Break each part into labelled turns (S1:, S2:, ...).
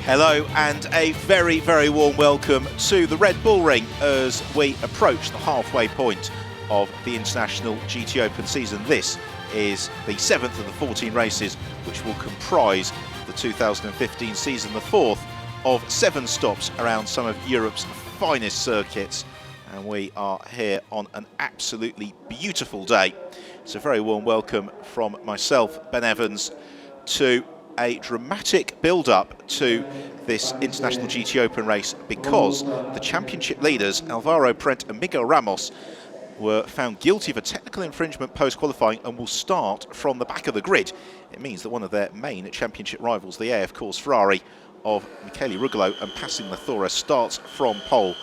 S1: Hello and a very, very warm welcome to the Red Bull Ring as we approach the halfway point of the International GTOpen season. This is the 7th of the 14 races which will comprise the 2015 season, the 4th of 7 stops around some of Europe's finest circuits. And we are here on an absolutely beautiful day. It's a very warm welcome from myself, Ben Evans, to a dramatic build-up to this International GTOpen race because the championship leaders, Alvaro Prentt and Miguel Ramos, were found guilty of a technical infringement post-qualifying and will start from the back of the grid. It means that one of their main championship rivals, the AF Course Ferrari of Michele Rugolo and Passing Mathura, starts from pole,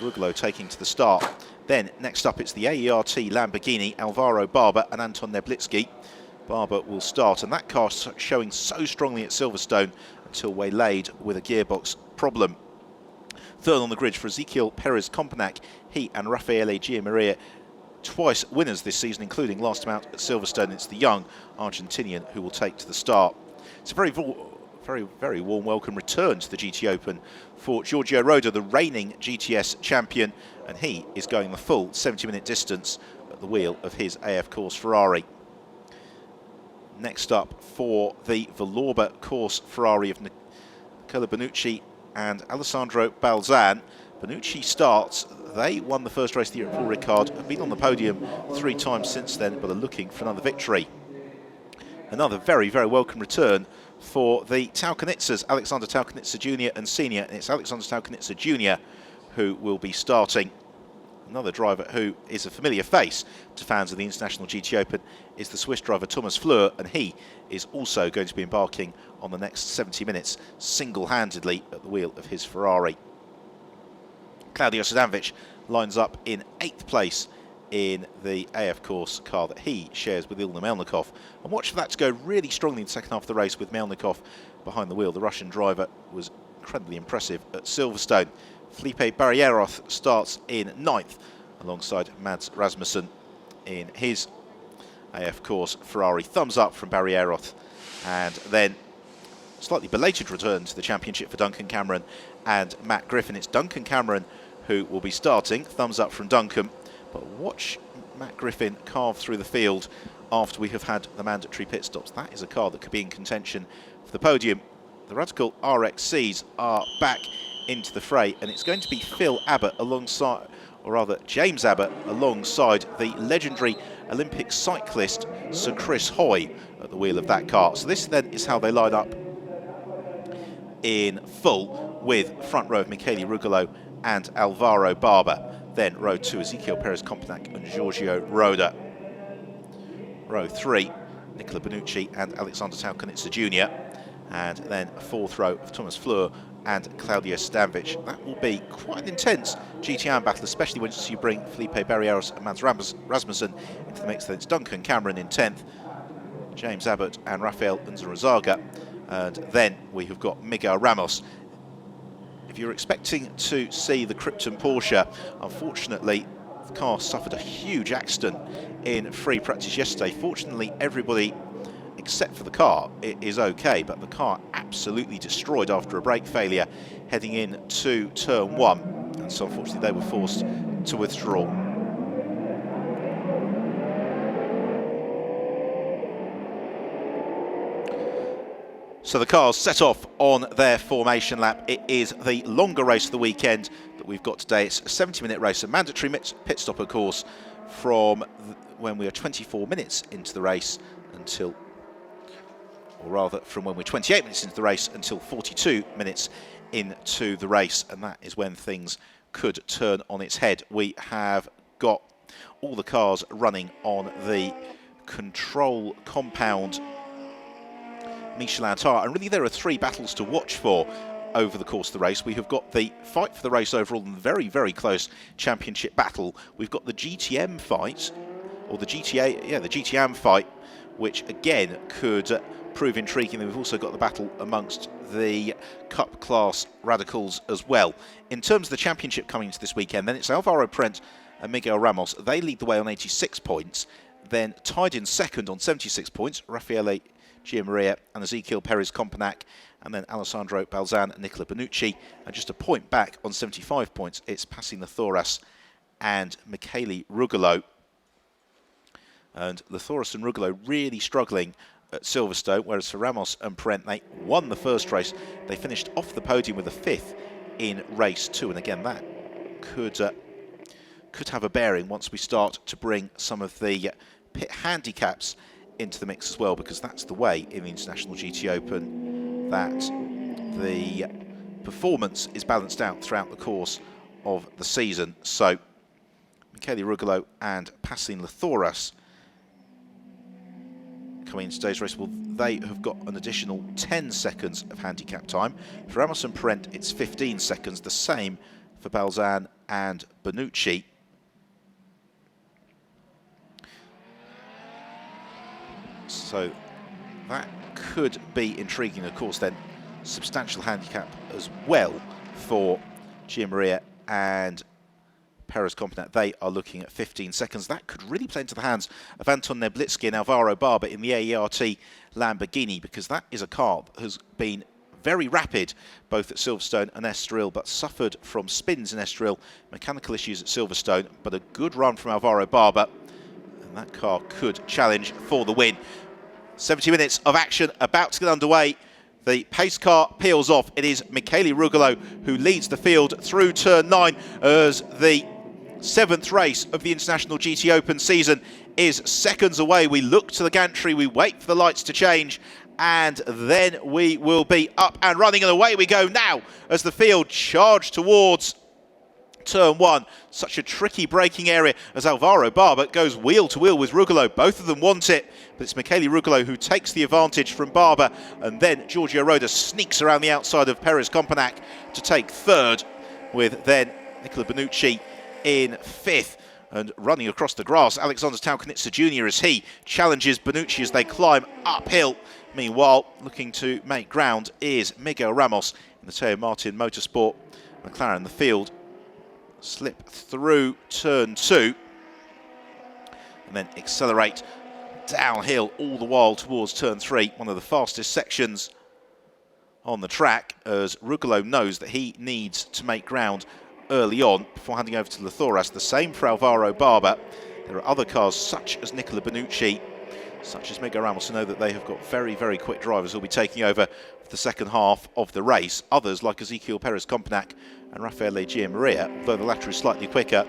S1: with Rugolo taking to the start. Then next up it's the AERT Lamborghini, Alvaro Barber and Anton Neblitsky. Barber will start, and that car showing so strongly at Silverstone until waylaid with a gearbox problem. Third on the grid for Ezequiel Perez Compenac, he and Raffaele Giammaria, twice winners this season, including last time out at Silverstone. It's the young Argentinian who will take to the start. It's a very warm welcome return to the GTOpen for Giorgio Roda, the reigning GTS champion, and he is going the full 70-minute distance at the wheel of his AF Course Ferrari. Next up for the Vallorba Course Ferrari of Nicola Bonucci and Alessandro Balzan. Bonucci starts. They won the first race of the year at Paul Ricard, have been on the podium 3 times since then, but are looking for another victory. Another very, very welcome return for the Taukanitsas, Alexander Taukanitsa Jr. and Senior, and it's Alexander Taukanitsa Jr. who will be starting. Another driver who is a familiar face to fans of the International GTOpen is the Swiss driver Thomas Fleur, and he is also going to be embarking on the next 70 minutes single-handedly at the wheel of his Ferrari. Claudio Stanovic lines up in 8th place in the AF Course car that he shares with Ilya Melnikov. And watch for that to go really strongly in the second half of the race with Melnikov behind the wheel. The Russian driver was incredibly impressive at Silverstone. Felipe Barrieroth starts in 9th alongside Mads Rasmussen in his AF Course Ferrari. Thumbs up from Barrieroth. And then slightly belated return to the championship for Duncan Cameron and Matt Griffin. It's Duncan Cameron who will be starting. Thumbs up from Duncan. But watch Matt Griffin carve through the field after we have had the mandatory pit stops. That is a car that could be in contention for the podium. The Radical RXCs are back into the fray, and it's going to be Phil Abbott alongside, or rather James Abbott alongside the legendary Olympic cyclist Sir Chris Hoy at the wheel of that car. So this then is how they line up in full, with front row of Michele Rugolo and Alvaro Barber. Then row 2, Ezequiel Perez Compenac and Giorgio Roda. Row 3, Nicola Bonucci and Alexander Taukanitsa Jr. And then 4th row of Thomas Fleur and Claudio Stanovic. That will be quite an intense GTM battle, especially when you bring Felipe Barrieros and Mads Rasmussen into the mix. Then it's Duncan Cameron in 10th, James Abbott and Rafael Unzarazaga. And then we have got Miguel Ramos. If you're expecting to see the Krypton Porsche, unfortunately the car suffered a huge accident in free practice yesterday. Fortunately, everybody except for the car is okay, but the car absolutely destroyed after a brake failure heading in to turn 1, and so unfortunately they were forced to withdraw. So the cars set off on their formation lap. It is the longer race of the weekend that we've got today. It's a 70-minute race, a mandatory pit stop, of course, from when we are 24 minutes into the race until, or rather from when we're 28 minutes into the race until 42 minutes into the race, and that is when things could turn on its head. We have got all the cars running on the control compound Michelin tire, and really there are 3 battles to watch for over the course of the race. We have got the fight for the race overall and the very, very close championship battle. We've got the GTM fight, or the GTM fight, which again could prove intriguing. And we've also got the battle amongst the Cup class radicals as well. In terms of the championship coming into this weekend, then it's Alvaro Prentt and Miguel Ramos. They lead the way on 86 points. Then tied in second on 76 points, Raffaele Gia Maria and Ezequiel Perez-Compenac, and then Alessandro Balzan and Nicola Bonucci. And just a point back on 75 points, it's Pasi Lathoras and Michele Rugolo. And Lathoras and Rugolo really struggling at Silverstone, whereas for Ramos and Parent, they won the first race. They finished off the podium with a 5th in race 2. And again, that could have a bearing once we start to bring some of the pit handicaps into the mix as well, because that's the way in the International GT Open that the performance is balanced out throughout the course of the season. So Michele Rugolo and Pasi Lathoras coming into today's race, well, they have got an additional 10 seconds of handicap time. For Ramos and Parent, it's 15 seconds, the same for Balzan and Bonucci. So that could be intriguing. Of course, then substantial handicap as well for Gia Maria and Perez-Compenac. They are looking at 15 seconds. That could really play into the hands of Anton Neblitsky and Alvaro Barber in the AERT Lamborghini, because that is a car that has been very rapid both at Silverstone and Estoril, but suffered from spins in Estoril, mechanical issues at Silverstone, but a good run from Alvaro Barber, and that car could challenge for the win. 70 minutes of action about to get underway. The pace car peels off. It is Michele Rugolo who leads the field through turn 9 as the 7th race of the International GT Open season is seconds away. We look to the gantry, we wait for the lights to change, and then we will be up and running, and away we go now as the field charge towards turn 1. Such a tricky braking area as Alvaro Barber goes wheel to wheel with Rugolo. Both of them want it, but it's Michele Rugolo who takes the advantage from Barber, and then Giorgio Roda sneaks around the outside of Perez-Compenac to take 3rd, with then Nicola Bonucci in 5th. And running across the grass, Alexander Talkanitsa Jr. as he challenges Bonucci as they climb uphill. Meanwhile, looking to make ground is Miguel Ramos in the Teo Martin Motorsport McLaren. The field slip through turn 2 and then accelerate downhill all the while towards turn 3, one of the fastest sections on the track, as Rugolo knows that he needs to make ground early on before handing over to Lathoras. The same for Alvaro Barber. There are other cars such as Nicola Bonucci, such as Miguel Ramos, who know that they have got very, very quick drivers who will be taking over for the second half of the race. Others like Ezequiel Perez-Compenac and Raffaele Gia Maria, although the latter is slightly quicker,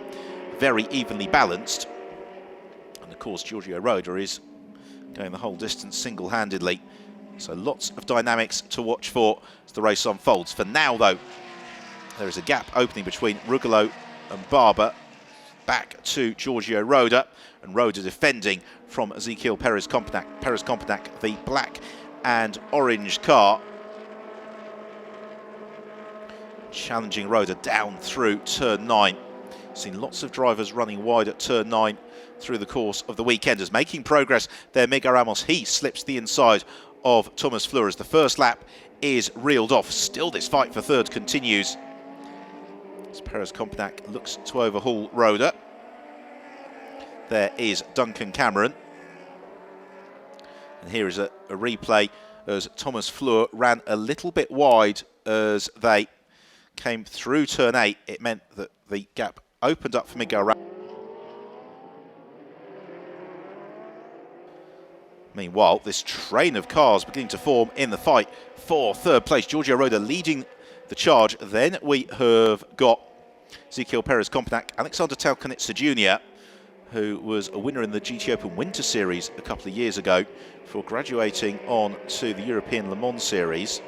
S1: very evenly balanced. And of course Giorgio Roda is going the whole distance single-handedly. So lots of dynamics to watch for as the race unfolds. For now though, there is a gap opening between Rugolo and Barber. Back to Giorgio Roda, and Roda defending from Ezequiel Perez-Compenac. Perez-Compenac, the black and orange car, challenging Roda down through turn 9. Seen lots of drivers running wide at turn 9 through the course of the weekend. As making progress there, Miguel Ramos, he slips the inside of Thomas Flores. The first lap is reeled off. Still this fight for 3rd continues as Perez-Compenac looks to overhaul Roda. There is Duncan Cameron. And here is a replay as Thomas Fleur ran a little bit wide as they came through turn 8. It meant that the gap opened up for Miguel Ramos. Meanwhile, this train of cars beginning to form in the fight for 3rd place. Giorgio Roda leading the charge. Then we have got Ezequiel Perez-Compenac, Alexander Talkanitsa Jr., who was a winner in the GT Open Winter Series a couple of years ago, before graduating on to the European Le Mans Series.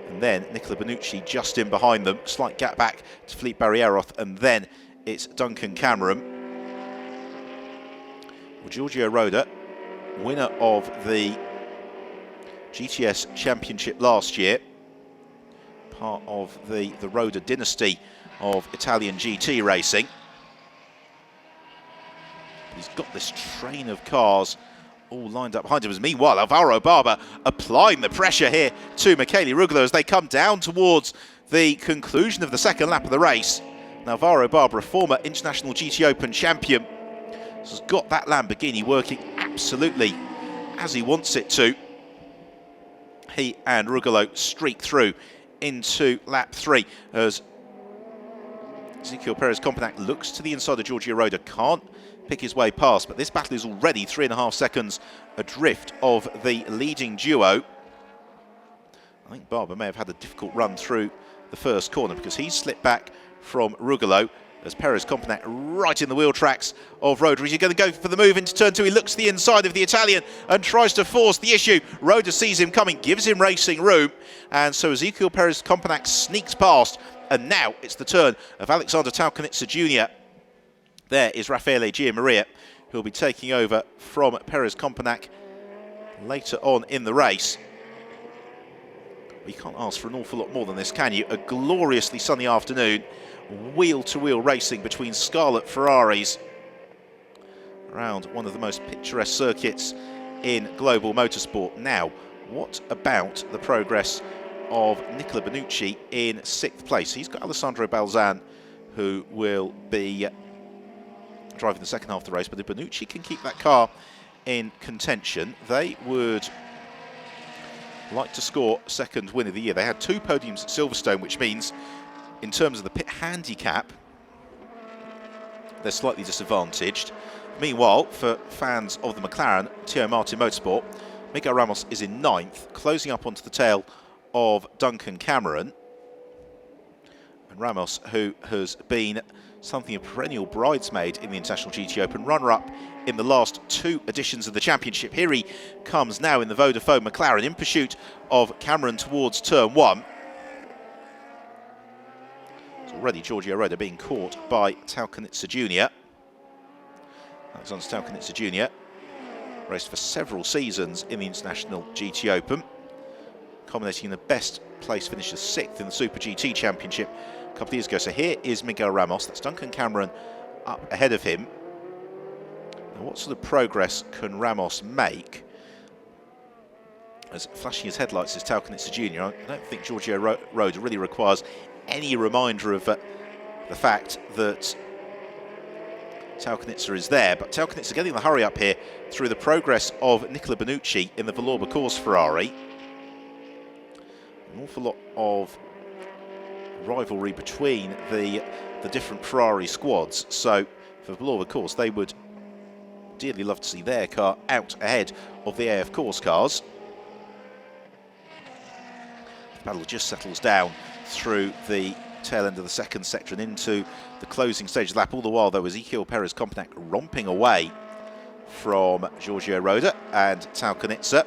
S1: And then Nicola Bonucci just in behind them. Slight gap back to Philippe Barrieroth, and then it's Duncan Cameron. Well, Giorgio Roda, winner of the GTS Championship last year, part of the Roda dynasty of Italian GT racing. He's got this train of cars all lined up behind him. As meanwhile, Alvaro Barber applying the pressure here to Michele Rugolo as they come down towards the conclusion of the 2nd lap of the race. Now, Alvaro Barber, a former International GT Open champion, has got that Lamborghini working absolutely as he wants it to. he and Rugolo streak through into lap 3 as Ezequiel Perez-Compagnac looks to the inside of Giorgio Roda, can't pick his way past, but this battle is already 3.5 seconds adrift of the leading duo. I think Barber may have had a difficult run through the first corner because he's slipped back from Rugolo as Perez-Compagnac right in the wheel tracks of Roda. Is he going to go for the move into turn 2? He looks to the inside of the Italian and tries to force the issue. Roda sees him coming, gives him racing room, and so Ezequiel Perez-Compagnac sneaks past, and now it's the turn of Alexander Taukanitsa Jr. There is Raffaele Giammaria, who'll be taking over from Perez-Compagnac later on in the race. You can't ask for an awful lot more than this, can you? A gloriously sunny afternoon, wheel-to-wheel racing between scarlet Ferraris around one of the most picturesque circuits in global motorsport. Now, what about the progress of Nicola Benucci in 6th place? He's got Alessandro Balzan, who will be driving the second half of the race, but if Benucci can keep that car in contention, they would like to score second win of the year. They had 2 podiums at Silverstone, which means in terms of the pit handicap, they're slightly disadvantaged. Meanwhile, for fans of the McLaren, Tio Martin Motorsport, Miguel Ramos is in 9th, closing up onto the tail of Duncan Cameron. And Ramos, who has been something of a perennial bridesmaid in the International GT Open, runner-up in the last 2 editions of the championship. Here he comes now in the Vodafone McLaren in pursuit of Cameron towards turn 1. It's already Giorgio Roda being caught by Taukanitsa Jr. Alexander Taukanitsa Jr. raced for several seasons in the International GT Open, culminating in the best place finish of 6th in the Super GT Championship a couple of years ago. So here is Miguel Ramos, that's Duncan Cameron up ahead of him. Now what sort of progress can Ramos make? As flashing his headlights is Taukanitsa Jr. I don't think Giorgio Roda really requires any reminder of the fact that Taukanitsa is there, but Taukanitsa getting the hurry up here through the progress of Nicola Benucci in the Vallorba Course Ferrari. An awful lot of rivalry between the different Ferrari squads, so for Vallorba Course they would dearly love to see their car out ahead of the AF Course cars. The battle just settles down through the tail end of the second sector and into the closing stage of the lap. All the while, though, Ezequiel Perez-Compagnac romping away from Giorgio Roda and Taukanitsa.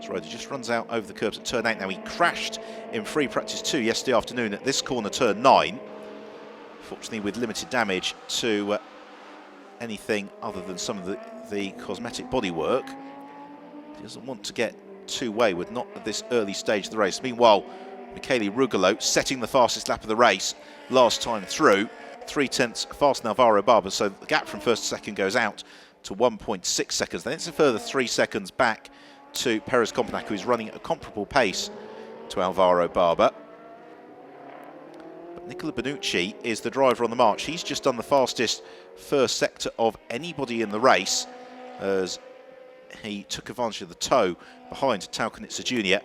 S1: So Roda just runs out over the curbs at turn 8. Now, he crashed in free practice 2 yesterday afternoon at this corner, turn 9. Fortunately, with limited damage to anything other than some of the cosmetic bodywork. He doesn't want to get too wayward, not at this early stage of the race. Meanwhile, Michele Rugolo setting the fastest lap of the race last time through, 0.3 faster than Alvaro Barber, so the gap from first to second goes out to 1.6 seconds. Then it's a further 3 seconds back to Perez-Compagnac, who's running at a comparable pace to Alvaro Barber. But Nicola Benucci is the driver on the march. He's just done the fastest first sector of anybody in the race as he took advantage of the tow behind Taukanitsa Jr.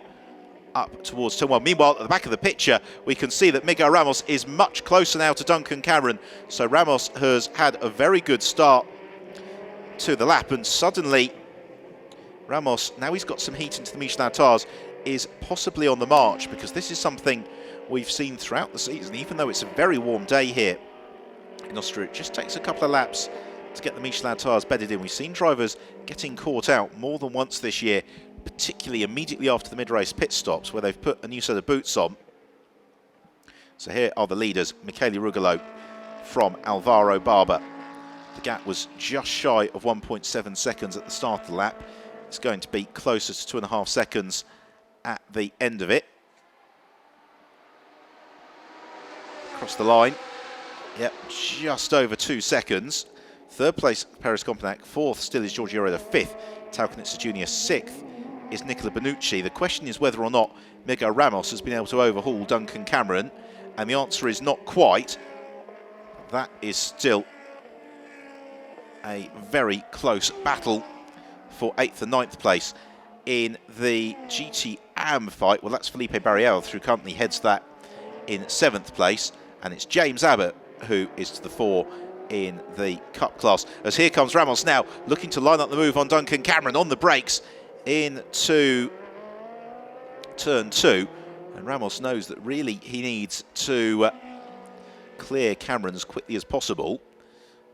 S1: up towards turn 1. Meanwhile, at the back of the picture, we can see that Miguel Ramos is much closer now to Duncan Cameron. So Ramos has had a very good start to the lap, and suddenly Ramos, now he's got some heat into the Michelin tires, is possibly on the march, because this is something we've seen throughout the season. Even though it's a very warm day here in Austria, it just takes a couple of laps to get the Michelin tires bedded in. We've seen drivers getting caught out more than once this year, particularly immediately after the mid-race pit stops, where they've put a new set of boots on. So here are the leaders, Michele Rugolo from Alvaro Barber. The gap was just shy of 1.7 seconds at the start of the lap. It's going to be closer to 2.5 seconds at the end of it. Across the line, yep, just over 2 seconds. Third place, Perez-Compagnac. Fourth still is Giorgio Roda. Fifth, Taukanitsa Jr. Sixth is Nicola Benucci. The question is whether or not Miguel Ramos has been able to overhaul Duncan Cameron, and the answer is not quite. That is still a very close battle for 8th and 9th place in the GT damn fight. Well, that's Felipe Barriero, who currently heads that in 7th place. And it's James Abbott who is to the fore in the Cup class. As here comes Ramos now, looking to line up the move on Duncan Cameron on the brakes into turn 2. And Ramos knows that really he needs to clear Cameron as quickly as possible.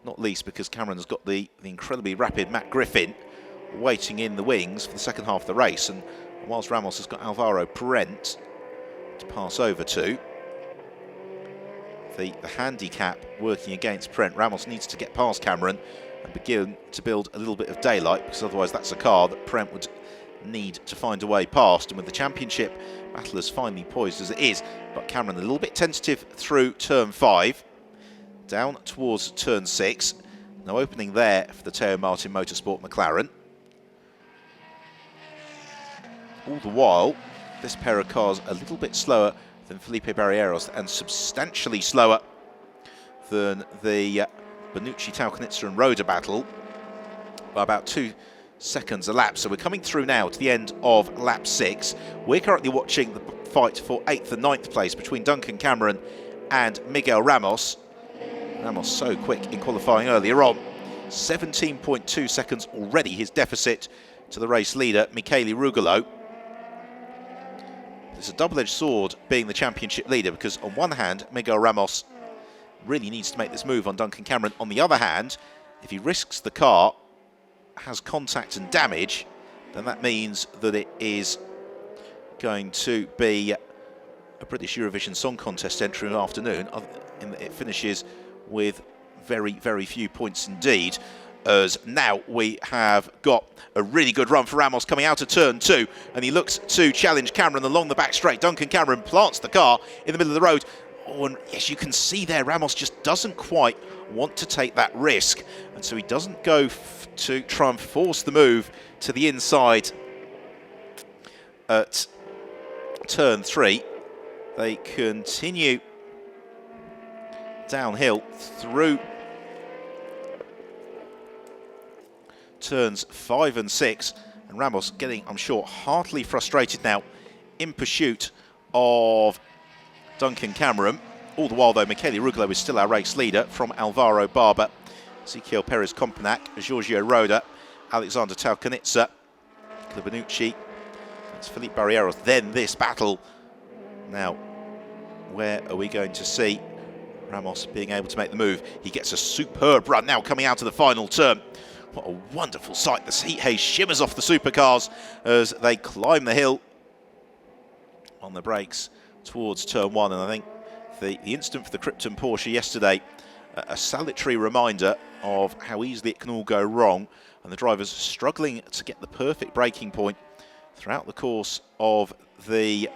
S1: Not least because Cameron's got the incredibly rapid Matt Griffin waiting in the wings for the second half of the race. And whilst Ramos has got Alvaro Parent to pass over to, the handicap working against Parent, Ramos needs to get past Cameron and begin to build a little bit of daylight, because otherwise that's a car that Parent would need to find a way past. And with the championship battle as finely poised as it is, but Cameron a little bit tentative through turn 5, down towards turn 6. No opening there for the Teo Martin Motorsport McLaren. All the while, this pair of cars a little bit slower than Felipe Barriero's and substantially slower than the Bonucci, Talcanitza and Roda battle by about 2 seconds a lap. So we're coming through now to the end of lap 6. We're currently watching the fight for 8th and 9th place between Duncan Cameron and Miguel Ramos. Ramos so quick in qualifying earlier on. 17.2 seconds already his deficit to the race leader, Michele Rugolo. It's a double-edged sword being the championship leader, because on one hand, Miguel Ramos really needs to make this move on Duncan Cameron. On the other hand, if he risks the car, has contact and damage, then that means that it is going to be a British Eurovision Song Contest entry in the afternoon. It finishes with very, very few points indeed. As now we have got a really good run for Ramos coming out of turn 2, and he looks to challenge Cameron along the back straight. Duncan Cameron plants the car in the middle of the road. Oh, and yes, you can see there Ramos just doesn't quite want to take that risk, and so he doesn't go to try and force the move to the inside at turn 3. They continue downhill through turns 5 and 6, and Ramos getting, I'm sure, heartily frustrated now in pursuit of Duncan Cameron. All the while, though, Michele Rugolo is still our race leader, from Alvaro Barber, Ezequiel Perez Companac, Giorgio Roda, Alexander Talcanitza, Bonucci, it's Felipe Barriero. Then this battle. Now, where are we going to see Ramos being able to make the move? He gets a superb run now coming out of the final turn. What a wonderful sight. The heat haze shimmers off the supercars as they climb the hill on the brakes towards turn 1. And I think the incident for the Krypton Porsche yesterday, a salutary reminder of how easily it can all go wrong, and the drivers struggling to get the perfect braking point throughout the course of the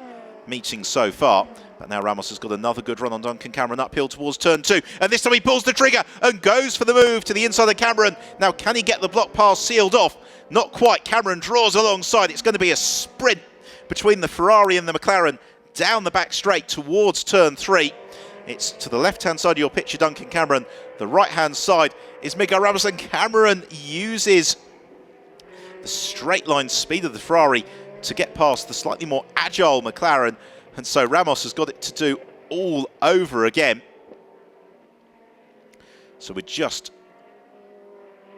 S1: meeting so far. But now Ramos has got another good run on Duncan Cameron uphill towards turn 2, and this time he pulls the trigger and goes for the move to the inside of Cameron. Now, can he get the block pass sealed off? Not quite. Cameron draws alongside. It's going to be a sprint between the Ferrari and the McLaren down the back straight towards turn 3. It's to the left-hand side of your picture, Duncan Cameron. The right-hand side is Miguel Ramos, and Cameron uses the straight-line speed of the Ferrari to get past the slightly more agile McLaren, and so Ramos has got it to do all over again. So we're just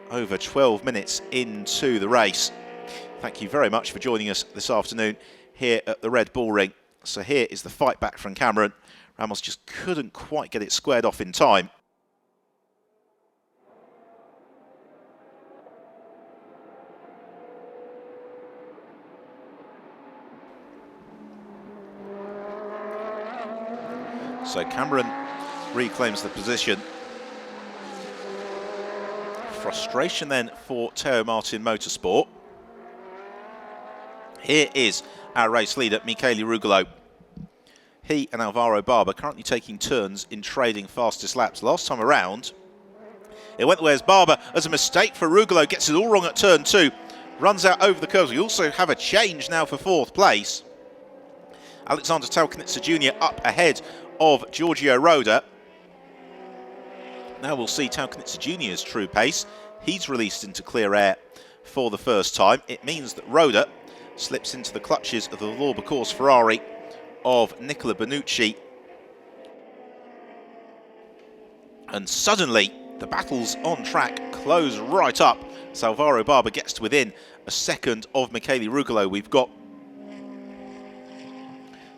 S1: over 12 minutes into the race. Thank you very much for joining us this afternoon here at the Red Bull Ring. So here is the fight back from Cameron. Ramos just couldn't quite get it squared off in time. So Cameron reclaims the position. Frustration then for Teo Martin Motorsport. Here is our race leader, Michele Rugolo. He and Alvaro Barber currently taking turns in trading fastest laps. Last time around, it went the way as Barber, as a mistake for Rugolo, gets it all wrong at turn 2, runs out over the curves. We also have a change now for 4th place. Alexander Talcanitza Jr. up ahead of Giorgio Roda. Now we'll see Talcanitza Jr.'s true pace. He's released into clear air for the first time. It means that Roda slips into the clutches of the Lorber Course Ferrari of Nicola Bonucci. And suddenly, the battles on track close right up. So Alvaro Barber gets to within a second of Michele Rugolo. We've got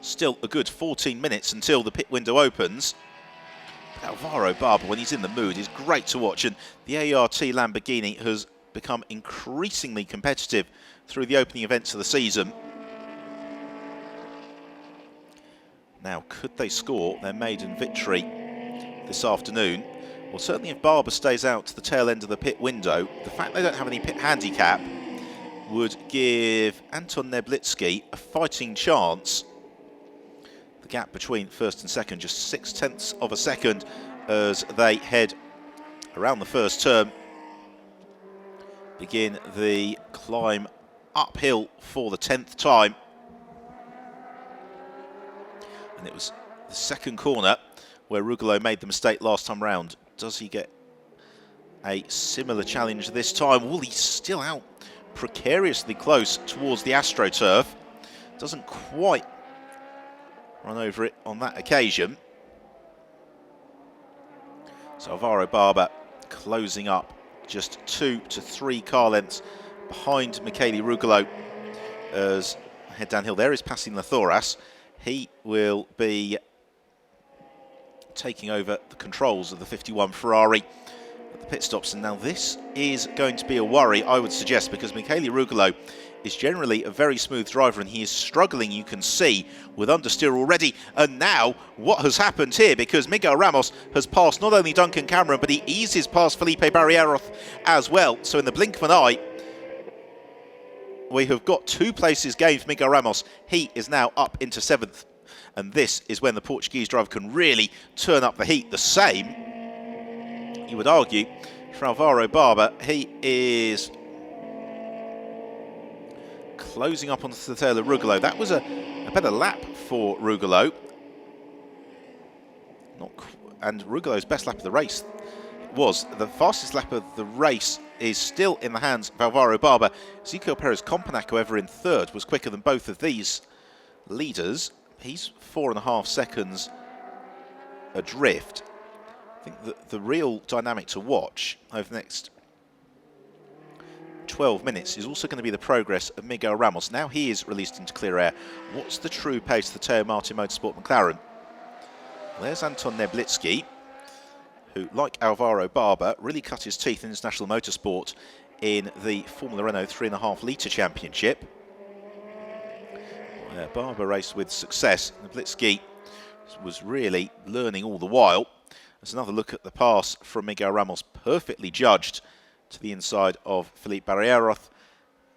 S1: still a good 14 minutes until the pit window opens. But Alvaro Barber, when he's in the mood, is great to watch. And the ART Lamborghini has become increasingly competitive through the opening events of the season. Now, could they score their maiden victory this afternoon? Well, certainly if Barber stays out to the tail end of the pit window, the fact they don't have any pit handicap would give Anton Neblitsky a fighting chance. The gap between first and second, just 0.6 of a second as they head around the first turn. Begin the climb uphill for the 10th time. And it was the second corner where Rugolo made the mistake last time round. Does he get a similar challenge this time? Well, he's still out precariously close towards the AstroTurf. Doesn't quite run over it on that occasion. So Alvaro Barber closing up just 2 to 3 car lengths behind Michele Rugolo as I head downhill. There is passing Lathoras. He will be taking over the controls of the 51 Ferrari at the pit stops. And now this is going to be a worry, I would suggest, because Michele Rugolo is generally a very smooth driver and he is struggling, you can see, with understeer already. And now what has happened here, because Miguel Ramos has passed not only Duncan Cameron, but he eases past Felipe Barrieroth as well. So in the blink of an eye, we have got 2 places gained for Miguel Ramos. He is now up into 7th. And this is when the Portuguese driver can really turn up the heat. The same, you would argue, for Alvaro Barber. He is closing up onto the tail of Rugolo. That was a better lap for Rugolo. And Rugolo's best lap of the race was the fastest lap of the race is still in the hands of Alvaro Barber. Ezequiel Perez Companac, however, in 3rd, was quicker than both of these leaders. He's 4.5 seconds adrift. I think that the real dynamic to watch over the next 12 minutes is also going to be the progress of Miguel Ramos. Now he is released into clear air. What's the true pace of the Teo Martin Motorsport McLaren? Well, there's Anton Neblitsky, who, like Alvaro Barber, really cut his teeth in international motorsport in the Formula Renault 3.5 litre championship. Barber raced with success. Neblitsky was really learning all the while. There's another look at the pass from Miguel Ramos, perfectly judged to the inside of Felipe Barrieroth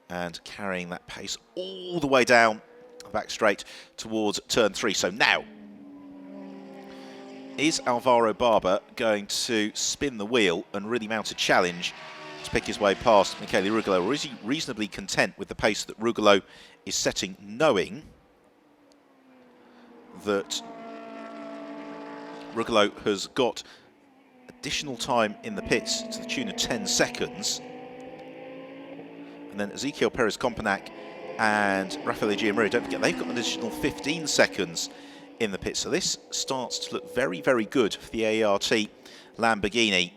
S1: and carrying that pace all the way down the back straight towards turn 3. So now, is Alvaro Barber going to spin the wheel and really mount a challenge to pick his way past Michele Rugolo, or is he reasonably content with the pace that Rugolo is setting, knowing that Rugolo has got additional time in the pits to the tune of 10 seconds. And then Ezequiel Perez Companac and Raffaele Giamuri, don't forget, they've got an additional 15 seconds in the pits. So this starts to look very, very good for the ART Lamborghini.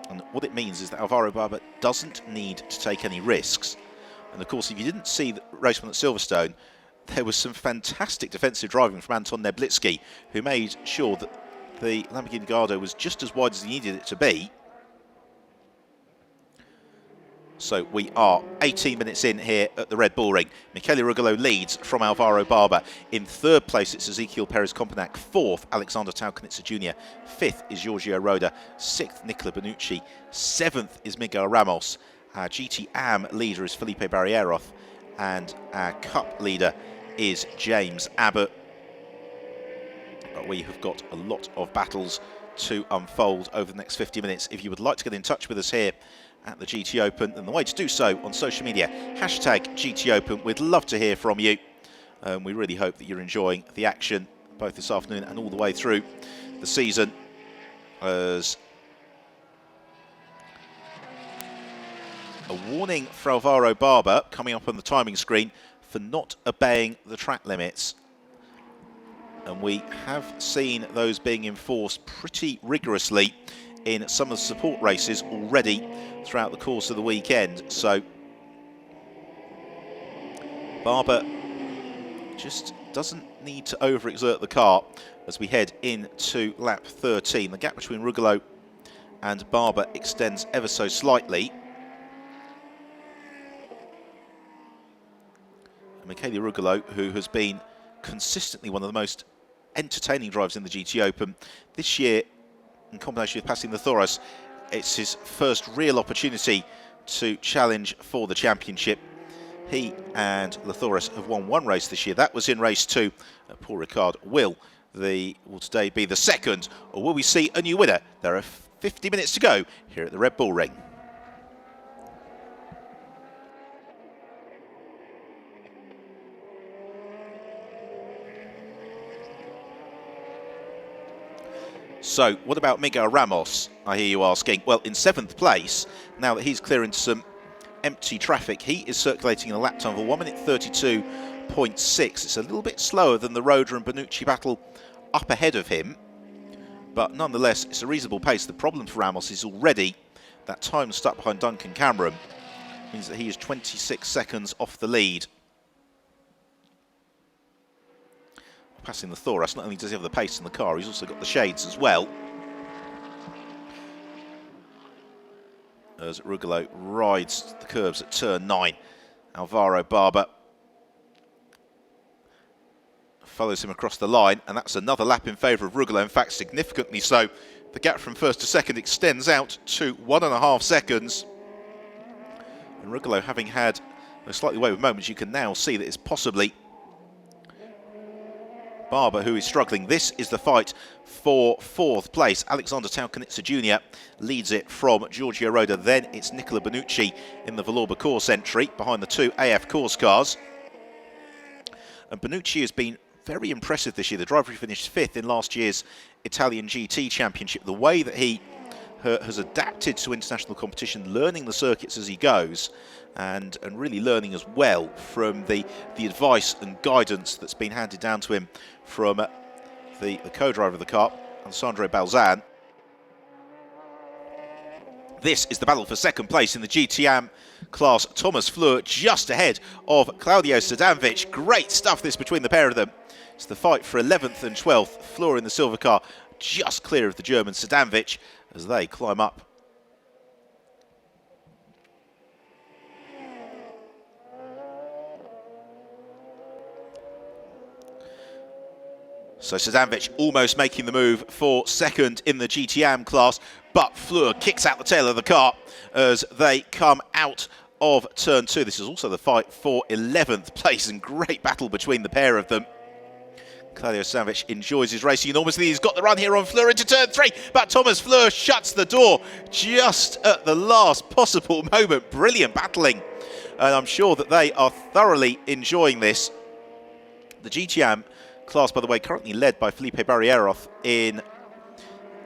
S1: And what it means is that Alvaro Barber doesn't need to take any risks. And of course, if you didn't see the race one at Silverstone, there was some fantastic defensive driving from Anton Neblitsky, who made sure that the Lamborghini Gallardo was just as wide as he needed it to be. So we are 18 minutes in here at the Red Bull Ring. Michele Rugolo leads from Alvaro Barber. In 3rd place, it's Ezequiel Perez Companac. 4th, Alexander Taukanitsa Jr. 5th is Giorgio Roda. 6th, Nicola Bonucci. 7th is Miguel Ramos. Our GT-AM leader is Felipe Barrieroth. And our Cup leader is James Abbott. But we have got a lot of battles to unfold over the next 50 minutes. If you would like to get in touch with us here at the GTOpen, then the way to do so on social media, hashtag GTOpen. We'd love to hear from you. We really hope that you're enjoying the action both this afternoon and all the way through the season, as A warning for Alvaro Barber coming up on the timing screen for not obeying the track limits. And we have seen those being enforced pretty rigorously in some of the support races already throughout the course of the weekend. So Barber just doesn't need to overexert the car as we head into lap 13. The gap between Rugolo and Barber extends ever so slightly. And Michele Rugolo, who has been consistently one of the most entertaining drivers in the GTOpen this year, in combination with passing Thoros, it's his first real opportunity to challenge for the championship. He and Thoros have won one race this year. That was in race 2. Paul Ricard will today be the second, or will we see a new winner? There are 50 minutes to go here at the Red Bull Ring. So, what about Miguel Ramos, I hear you asking? Well, in 7th place, now that he's clearing some empty traffic, he is circulating in a lap time of 1 minute 32.6. It's a little bit slower than the Roda and Bonucci battle up ahead of him, but nonetheless, it's a reasonable pace. The problem for Ramos is already that time stuck behind Duncan Cameron means that he is 26 seconds off the lead. Passing Thoros, not only does he have the pace in the car, he's also got the shades as well. As Rugolo rides the curves at turn 9, Alvaro Barber follows him across the line, and that's another lap in favour of Rugolo, in fact significantly so. The gap from first to second extends out to 1.5 seconds. And Rugolo, having had a slightly wayward moment, you can now see that it's possibly Barber who is struggling. This is the fight for 4th place. Alexander Taukanitsa Jr. leads it from Giorgio Roda. Then it's Nicola Bonucci in the Vallorba course entry behind the 2 AF course cars. And Bonucci has been very impressive this year. The driver who finished 5th in last year's Italian GT Championship. The way that he has adapted to international competition, learning the circuits as he goes, and really learning as well from the advice and guidance that's been handed down to him from the co-driver of the car, Alessandro Balzan. This is the battle for 2nd place in the GTM class. Thomas Fleur just ahead of Claudio Sadanovic. Great stuff this between the pair of them. It's the fight for 11th and 12th. Fleur in the silver car just clear of the German Sadanovic as they climb up. So Sadanovic almost making the move for 2nd in the GTM class, but Fleur kicks out the tail of the car as they come out of turn 2. This is also the fight for 11th place, and great battle between the pair of them. Claudio Sadanovic enjoys his racing enormously. He's got the run here on Fleur into turn 3, but Thomas Fleur shuts the door just at the last possible moment. Brilliant battling, and I'm sure that they are thoroughly enjoying this. The GTM class, by the way, currently led by Felipe Barrieroth in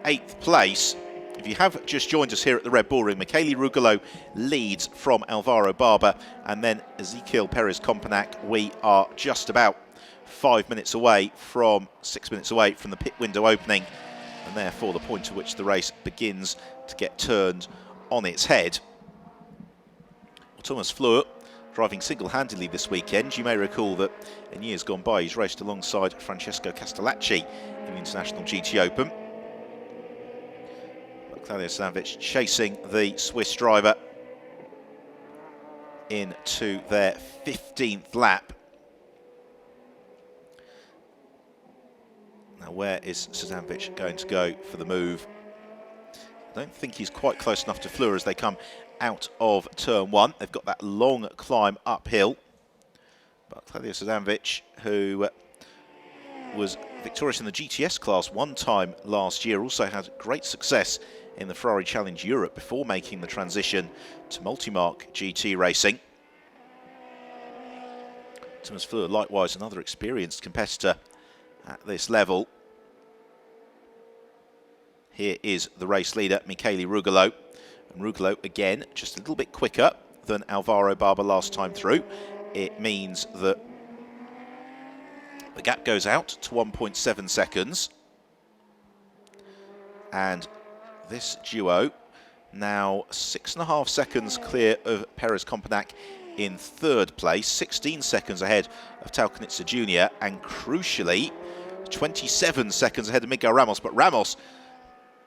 S1: 8th place. If you have just joined us here at the Red Bull Ring, Michele Rugolo leads from Alvaro Barber, and then Ezequiel Perez Companac. We are just about 6 minutes away from the pit window opening, and therefore the point at which the race begins to get turned on its head. Thomas Fleur driving single-handedly this weekend. You may recall that in years gone by he's raced alongside Francesco Castellacci in the International GTOpen. But Claudio Sadanovic chasing the Swiss driver into their 15th lap. Now, where is Sadanovic going to go for the move? I don't think he's quite close enough to Fleur as they come out of turn 1. They've got that long climb uphill. But Claudio Sadanovic, who was victorious in the GTS class one time last year, also had great success in the Ferrari Challenge Europe before making the transition to multi-mark GT racing. Thomas Fleur, likewise, another experienced competitor at this level. Here is the race leader, Michele Rugolo. And Rugolo, again, just a little bit quicker than Alvaro Barber last time through. It means that the gap goes out to 1.7 seconds. And this duo now 6.5 seconds clear of Perez Komponak in third place, 16 seconds ahead of Talcanitza Jr. and crucially 27 seconds ahead of Miguel Ramos. But Ramos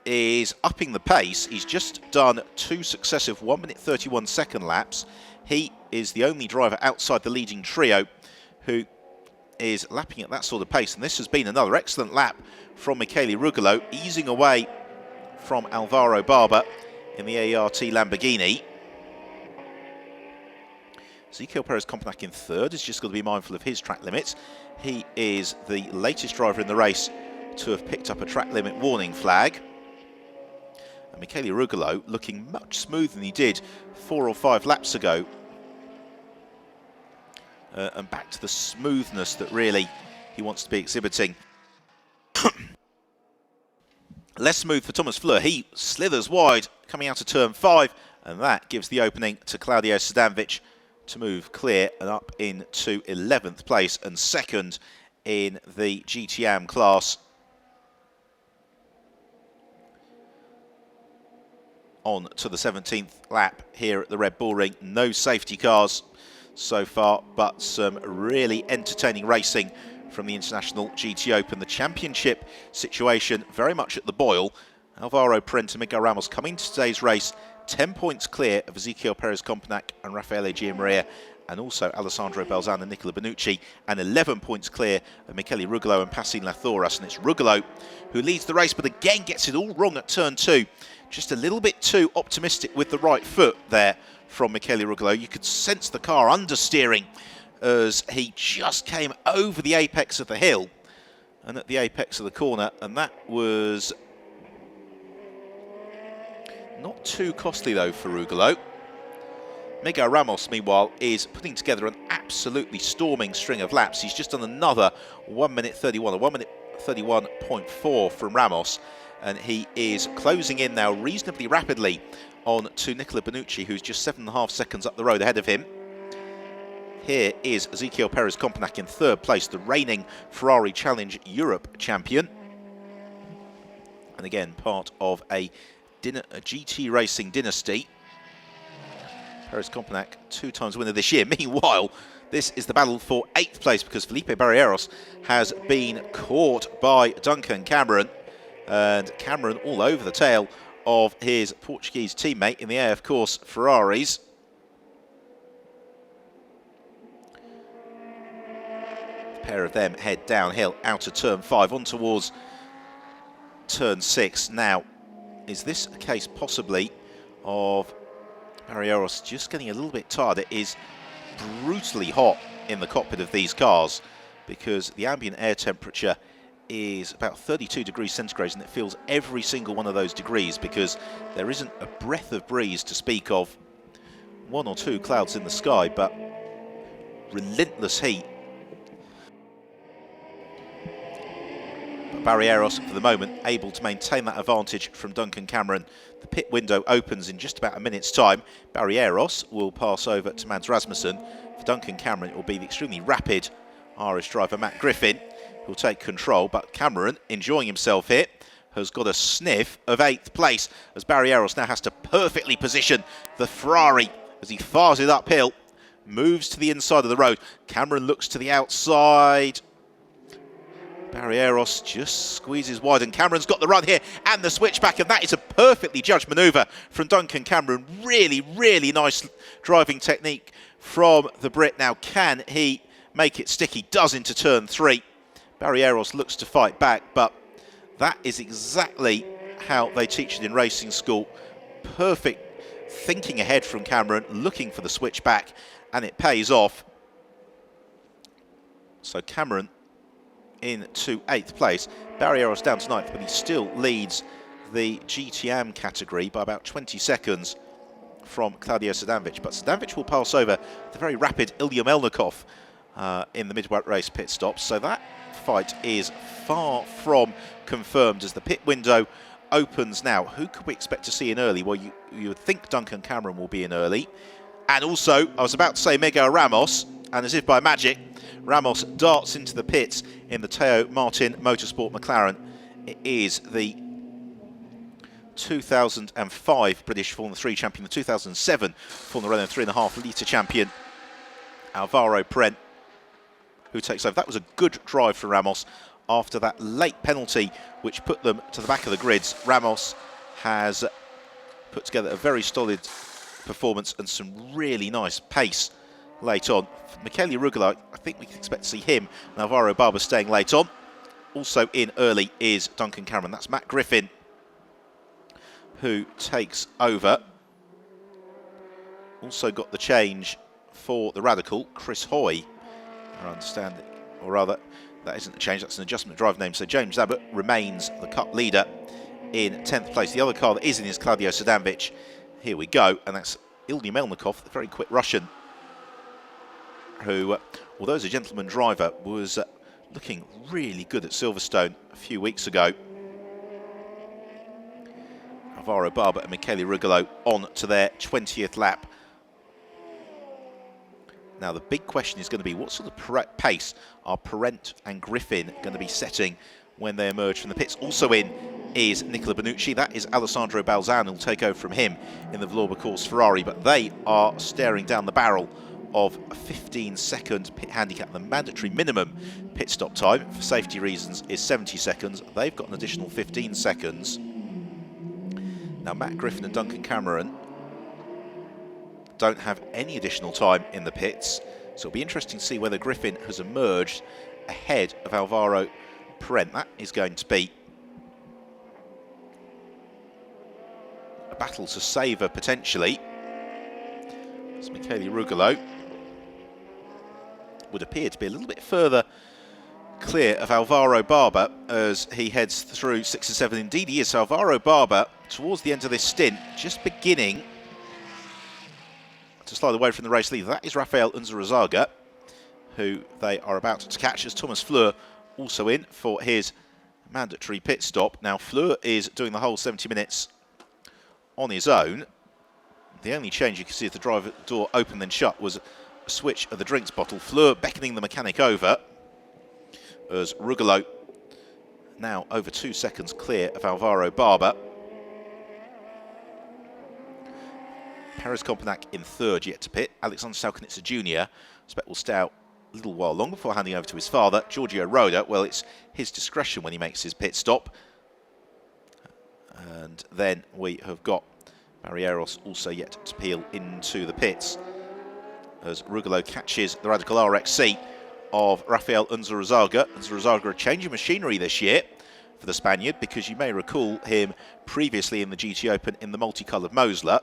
S1: is upping the pace. He's just done 2 successive 1 minute 31 second laps. He is the only driver outside the leading trio who is lapping at that sort of pace, and this has been another excellent lap from Michele Rugolo, easing away from Alvaro Barber in the ART Lamborghini. Ezequiel Perez Komponak in third has just got to be mindful of his track limits. He is the latest driver in the race to have picked up a track limit warning flag. And Michele Rugolo looking much smoother than he did 4 or 5 laps ago. And back to the smoothness that really he wants to be exhibiting. Less smooth for Thomas Fleur. He slithers wide coming out of turn 5, and that gives the opening to Claudio Srdanovic to move clear and up into 11th place and second in the GTAM class. On to the 17th lap here at the Red Bull Ring. No safety cars so far, but some really entertaining racing from the International GT Open. The championship situation very much at the boil. Alvaro Parente and Miguel Ramos coming to today's race 10 points clear of Ezequiel Perez Komponak and Raffaele Giammaria, and also Alessandro Balzan and Nicola Benucci, and 11 points clear of Michele Rugolo and Pacine Lathoras. And it's Rugolo who leads the race, but again gets it all wrong at turn 2. Just a little bit too optimistic with the right foot there from Michele Rugolo. You could sense the car understeering as he just came over the apex of the hill and at the apex of the corner, and that was not too costly though for Rugolo. Miguel Ramos, meanwhile, is putting together an absolutely storming string of laps. He's just done another 1 minute 31, a 1 minute 31.4 from Ramos, and he is closing in now reasonably rapidly on to Nicola Benucci, who's just 7.5 seconds up the road ahead of him. Here is Ezequiel Perez Komponak in third place, the reigning Ferrari Challenge Europe champion. And again, part of a GT racing dynasty. Perez Komponak, 2 times winner this year. Meanwhile, this is the battle for 8th place because Felipe Barreiros has been caught by Duncan Cameron. And Cameron all over the tail of his Portuguese teammate in the AF Course Ferraris. The pair of them head downhill out of turn 5 on towards turn 6. Now, is this a case possibly of Barreiros just getting a little bit tired? It is brutally hot in the cockpit of these cars because the ambient air temperature is about 32 degrees centigrade, and it feels every single one of those degrees because there isn't a breath of breeze to speak of. 1 or 2 clouds in the sky, but relentless heat. But Barreiros, for the moment, able to maintain that advantage from Duncan Cameron. The pit window opens in just about a minute's time. Barreiros will pass over to Mads Rasmussen. For Duncan Cameron, it will be the extremely rapid Irish driver Matt Griffin who will take control, but Cameron, enjoying himself here, has got a sniff of 8th place as Barreiros now has to perfectly position the Ferrari as he fires it uphill, moves to the inside of the road. Cameron looks to the outside. Barreiros just squeezes wide, and Cameron's got the run here and the switchback, and that is a perfectly judged manoeuvre from Duncan Cameron. Really, really nice driving technique from the Brit. Now, can he make it stick? He does into turn 3. Barreiros looks to fight back, but that is exactly how they teach it in racing school. Perfect thinking ahead from Cameron, looking for the switchback, and it pays off. So Cameron into 8th place. Barreiros down to 9th, but he still leads the GTAM category by about 20 seconds from Claudio Srdanovic. But Srdanovic will pass over the very rapid Ilya Melnikov in the midweight race pit stop. So that fight is far from confirmed as the pit window opens now. Who could we expect to see in early? Well, you would think Duncan Cameron will be in early. And also, I was about to say Miguel Ramos, and as if by magic, Ramos darts into the pits in the Teo Martin Motorsport McLaren. It is the 2005 British Formula 3 champion, the 2007 Formula Renault 3.5 litre champion, Alvaro Pren, who takes over. That was a good drive for Ramos after that late penalty, which put them to the back of the grids. Ramos has put together a very solid performance and some really nice pace late on. Michele Rugolo, I think we can expect to see him and Alvaro Barber staying late on. Also in early is Duncan Cameron. That's Matt Griffin who takes over. Also got the change for the Radical, Chris Hoy. I understand it, or rather, that isn't a change, that's an adjustment drive name. So James Abbott remains the Cup leader in 10th place. The other car that is in is Claudio Sadanovic. Here we go, and that's Ilya Melnikov, the very quick Russian, who, although as a gentleman driver, was looking really good at Silverstone a few weeks ago. Alvaro Barber and Michele Rugolo on to their 20th lap. Now the big question is going to be, what sort of pace are Parent and Griffin going to be setting when they emerge from the pits? Also in is Nicola Benucci. That is Alessandro Balzan who'll take over from him in the Vlorba Course Ferrari, but they are staring down the barrel of a 15-second pit handicap. The mandatory minimum pit stop time for safety reasons is 70 seconds. They've got an additional 15 seconds. Now Matt Griffin and Duncan Cameron don't have any additional time in the pits, so it'll be interesting to see whether Griffin has emerged ahead of Alvaro Parent. That is going to be a battle to savour potentially. As Michele Rugolo would appear to be a little bit further clear of Alvaro Barber as he heads through 6 and 7. Indeed he is. So Alvaro Barber, towards the end of this stint, just beginning to slide away from the race leader. That is Rafael Unzarazaga, who they are about to catch, as Thomas Fleur also in for his mandatory pit stop. Now Fleur is doing the whole 70 minutes on his own. The only change you can see as the driver door open then shut was a switch of the drinks bottle. Fleur beckoning the mechanic over as Rugolo now over 2 seconds clear of Alvaro Barber. Perez Kopanak in third, yet to pit. Alexander Salkanitsa Jr. I expect will stay out a little while longer before handing over to his father. Giorgio Roda, well, it's his discretion when he makes his pit stop. And then we have got Barrieros also yet to peel into the pits as Rugolo catches the Radical RXC of Rafael Unzarazaga. Unzarazaga, a change of machinery this year for the Spaniard, because you may recall him previously in the GTOpen in the multicoloured Mosler.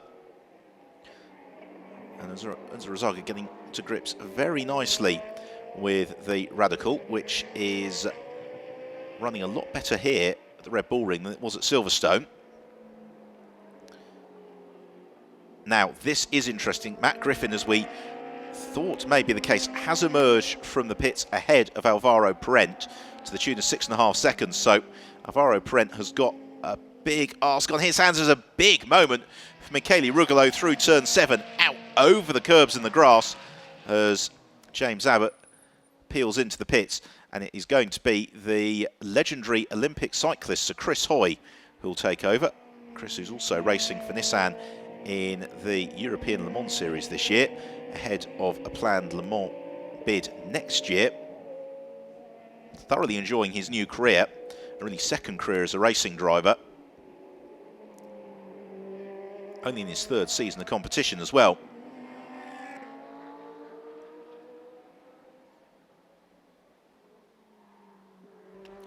S1: And Unzarazaga getting to grips very nicely with the Radical, which is running a lot better here at the Red Bull Ring than it was at Silverstone. Now, this is interesting. Matt Griffin, as we thought may be the case, has emerged from the pits ahead of Alvaro Parent to the tune of 6.5 seconds. So Alvaro Parent has got a big ask on his hands. There's a big moment for Michele Rugolo through turn 7, out over the curbs in the grass as James Abbott peels into the pits, and it is going to be the legendary Olympic cyclist Sir Chris Hoy who will take over. Chris, who's also racing for Nissan in the European Le Mans Series this year, ahead of a planned Le Mans bid next year. Thoroughly enjoying his new career, a really second career as a racing driver. Only in his third season of competition as well.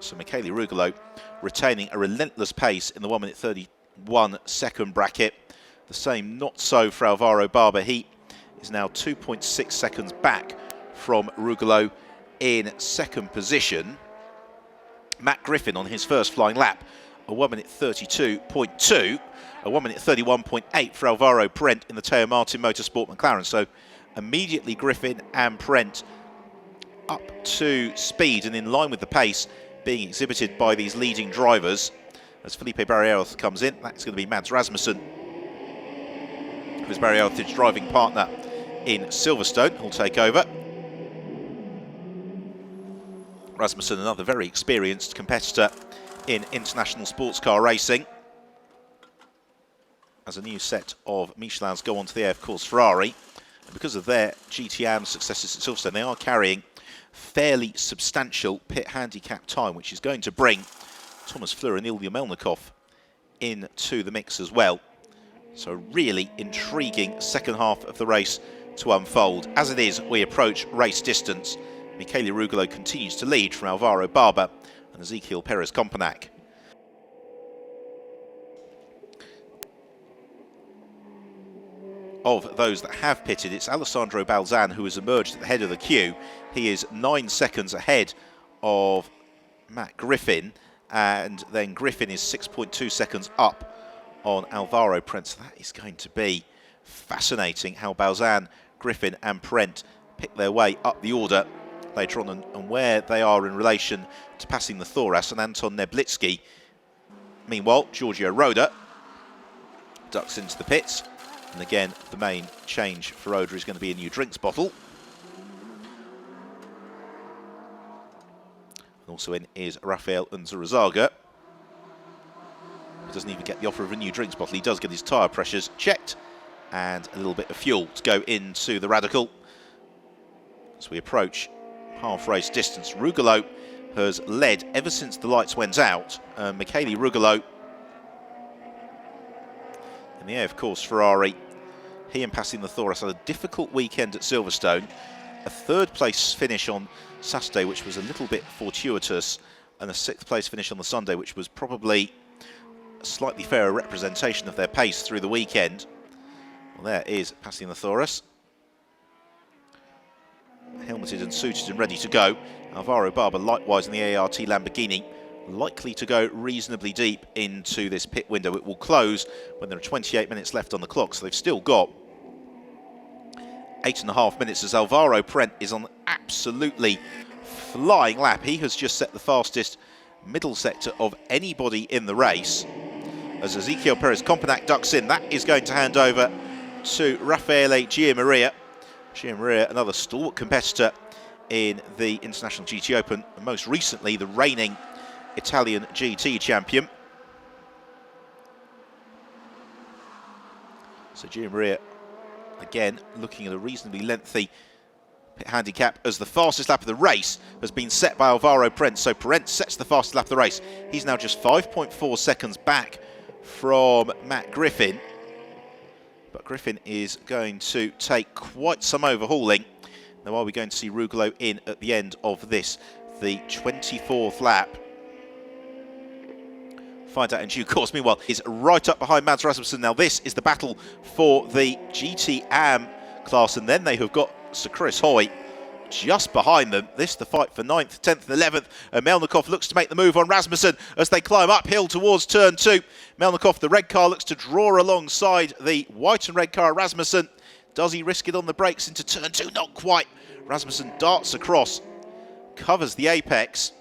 S1: So Michele Rugolo retaining a relentless pace in the 1 minute 31 second bracket. The same not so for Alvaro Barber. He is now 2.6 seconds back from Rugolo in second position. Matt Griffin on his first flying lap, a 1 minute 32.2, a 1 minute 31.8 for Alvaro Parent in the Teo Martin Motorsport McLaren. So immediately Griffin and Parent up to speed and in line with the pace being exhibited by these leading drivers. As Felipe Barrieros comes in, that's going to be Mads Rasmussen, who's Barrieros' driving partner in Silverstone, who'll take over. Rasmussen, another very experienced competitor in international sports car racing. As a new set of Michelins go onto the air, of course, Ferrari. And because of their GTOpen successes at Silverstone, they are carrying fairly substantial pit handicap time, which is going to bring Thomas Fleur and Ilya Melnikov into the mix as well. So a really intriguing second half of the race to unfold. As it is, we approach race distance. Michele Rugolo continues to lead from Alvaro Barber and Ezequiel Perez-Compenac. Of those that have pitted, it's Alessandro Balzan who has emerged at the head of the queue. He is 9 seconds ahead of Matt Griffin, and then Griffin is 6.2 seconds up on Alvaro Prenz. That is going to be fascinating how Balzan, Griffin and Parent pick their way up the order later on, and where they are in relation to passing the Thoras and Anton Neblitsky. Meanwhile, Giorgio Roda ducks into the pits, and again the main change for Roda is going to be a new drinks bottle. And also in is Rafael Unzurazaga. He doesn't even get the offer of a new drinks bottle. He does get his tyre pressures checked and a little bit of fuel to go into the Radical. As we approach half race distance, Rugolo has led ever since the lights went out. Michele Rugolo in the air, of course, Ferrari. He and passing the Thoras had a difficult weekend at Silverstone. A third place finish on Saturday, which was a little bit fortuitous, and a 6th place finish on the Sunday, which was probably a slightly fairer representation of their pace through the weekend. Well, there is passing the Thoras. Helmeted and suited and ready to go. Alvaro Barber likewise in the ART Lamborghini, likely to go reasonably deep into this pit window. It will close when there are 28 minutes left on the clock, so they've still got 8.5 minutes as Alvaro Parent is on absolutely flying lap. He has just set the fastest middle sector of anybody in the race. As Ezequiel Perez-Compenac ducks in, that is going to hand over to Raffaele Giammaria. Giammaria, another stalwart competitor in the International GTOpen, and most recently the reigning Italian GT champion. So Giammaria, again, looking at a reasonably lengthy pit handicap, as the fastest lap of the race has been set by Alvaro Parent. So Parent sets the fastest lap of the race. He's now just 5.4 seconds back from Matt Griffin. But Griffin is going to take quite some overhauling. Now, are we going to see Rugolo in at the end of this, the 24th lap? Find out in due course. Meanwhile, is right up behind Mads Rasmussen. Now, this is the battle for the GT-AM class, and then they have got Sir Chris Hoy just behind them. This the fight for 9th, 10th and 11th. And Melnikov looks to make the move on Rasmussen as they climb uphill towards turn 2. Melnikov, the red car, looks to draw alongside the white and red car. Rasmussen, does he risk it on the brakes into turn 2? Not quite. Rasmussen darts across, covers the apex.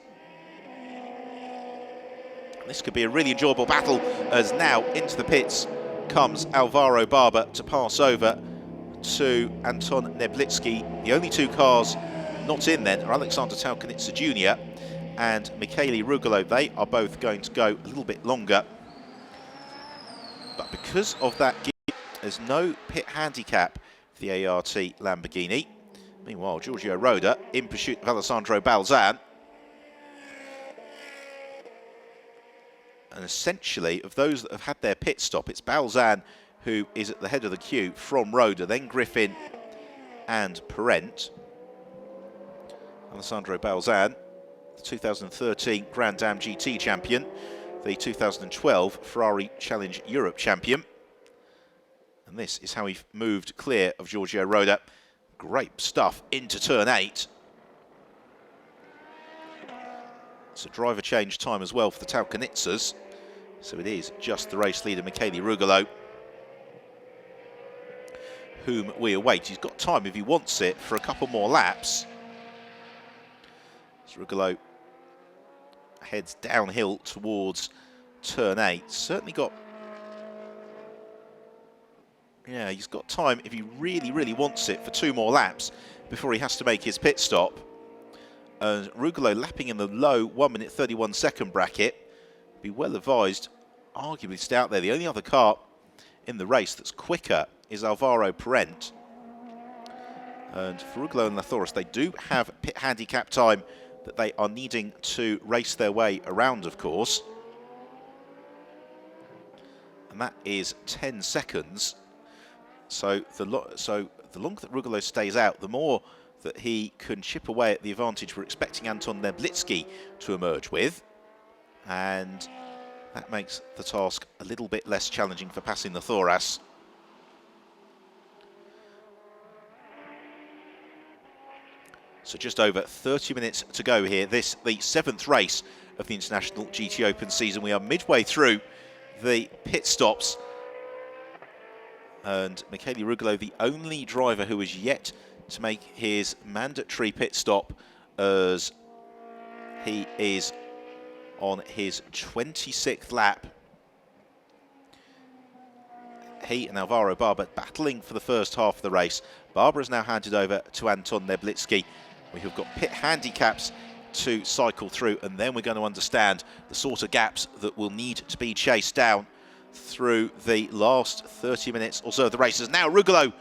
S1: This could be a really enjoyable battle, as now into the pits comes Alvaro Barber to pass over to Anton Neblitsky. The only 2 cars not in then are Alexander Taukanitsa Jr. and Michele Rugolo. They are both going to go a little bit longer. But because of that, there's no pit handicap for the ART Lamborghini. Meanwhile, Giorgio Roda in pursuit of Alessandro Balzan. And essentially, of those that have had their pit stop, it's Balzan who is at the head of the queue from Roda, then Griffin and Parent. Alessandro Balzan, the 2013 Grand Dam GT champion, the 2012 Ferrari Challenge Europe champion. And this is how he moved clear of Giorgio Roda. Great stuff into turn 8. It's a driver change time as well for the Taukanitsas. So it is just the race leader, Michele Rugolo, whom we await. He's got time if he wants it for a couple more laps. So Rugolo heads downhill towards turn 8. Certainly got Yeah, he's got time if he really, really wants it for 2 more laps before he has to make his pit stop. And Rugolo lapping in the low 1 minute 31 second bracket. Be well advised, arguably stay out there. The only other car in the race that's quicker is Alvaro Parent. And for Rugolo and Lathoris, they do have pit handicap time that they are needing to race their way around, of course. And that is 10 seconds. So the longer that Rugolo stays out, the more that he can chip away at the advantage we're expecting Anton Neblitsky to emerge with. And that makes the task a little bit less challenging for passing the Thoras. So just over 30 minutes to go here. This, the 7th race of the International GTOpen season. We are midway through the pit stops. And Michele Rugolo, the only driver who is yet to make his mandatory pit stop, as he is on his 26th lap. He and Alvaro Barber battling for the first half of the race. Barber is now handed over to Anton Neblitsky. We have got pit handicaps to cycle through, and then we're going to understand the sort of gaps that will need to be chased down through the last 30 minutes or so of the race. As now Rugolo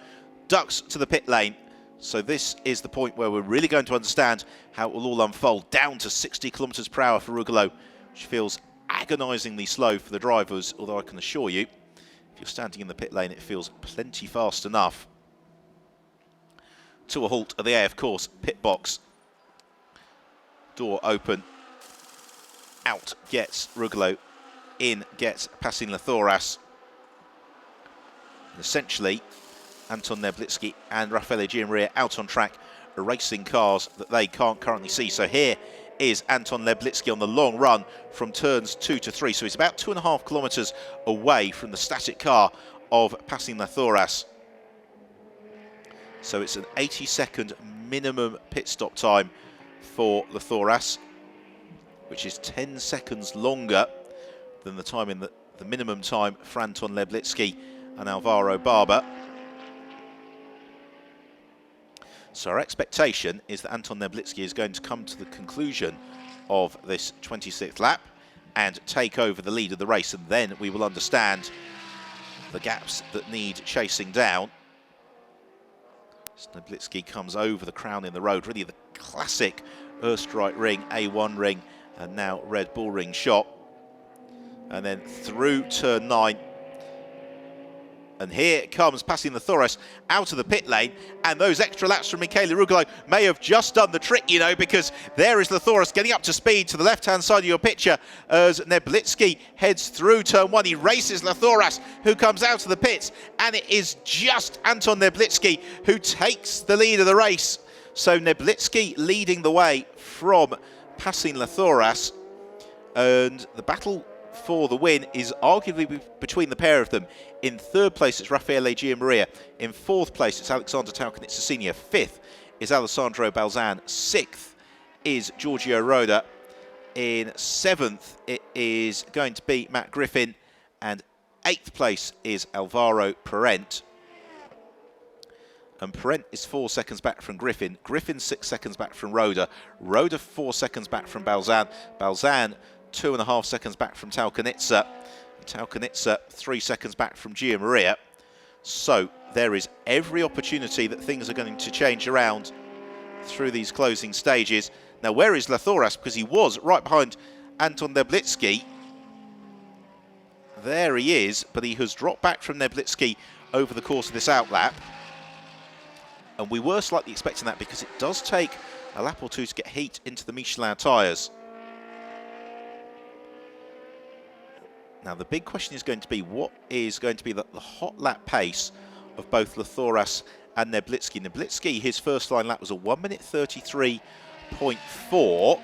S1: ducks to the pit lane. So this is the point where we're really going to understand how it will all unfold. Down to 60 kilometres per hour for Rugolo, which feels agonisingly slow for the drivers, although I can assure you, if you're standing in the pit lane, it feels plenty fast enough. To a halt at the AF course pit box. Door open. Out gets Rugolo. In gets Passing Lathoras. And essentially, Anton Neblitsky and Raffaele Gianmaria out on track, racing cars that they can't currently see. So here is Anton Neblitsky on the long run from turns 2 to 3. So he's about 2.5 kilometres away from the static car of Passing Lathoras. So it's an 80-second minimum pit stop time for Lathoras, which is 10 seconds longer than the time in the minimum time for Anton Neblitsky and Alvaro Barber. So our expectation is that Anton Neblitsky is going to come to the conclusion of this 26th lap and take over the lead of the race, and then we will understand the gaps that need chasing down. Neblitsky comes over the crown in the road, really the classic AUSTRIA ring, A1 ring, and now Red Bull ring shot. And then through turn 9. And here it comes, Passing Lathoras out of the pit lane. And those extra laps from Michele Rugolo may have just done the trick, you know, because there is Lathoras getting up to speed to the left-hand side of your picture as Neblitsky heads through turn 1. He races Lathoras, who comes out of the pits. And it is just Anton Neblitsky who takes the lead of the race. So Neblitsky leading the way from Passing Lathoras. And the battle for the win is arguably between the pair of them. In 3rd place, it's Raffaele Gianmaria. In 4th place, it's Alexander Taukanitsa Senior. 5th is Alessandro Balzan. 6th is Giorgio Roda. In 7th, it is going to be Matt Griffin. And 8th place is Alvaro Parent. And Parent is 4 seconds back from Griffin. Griffin 6 seconds back from Roda. Roda 4 seconds back from Balzan. Balzan 2.5 seconds back from Taukanitsa. Taukanitsa 3 seconds back from Gianmaria. So there is every opportunity that things are going to change around through these closing stages. Now, where is Lathoras? Because he was right behind Anton Neblitsky. There he is, but he has dropped back from Neblitsky over the course of this outlap. And we were slightly expecting that because it does take a lap or two to get heat into the Michelin tyres. Now, the big question is going to be, what is going to be the hot lap pace of both Lathoras and Neblitsky? Neblitsky, his first line lap was a 1 minute 33.4.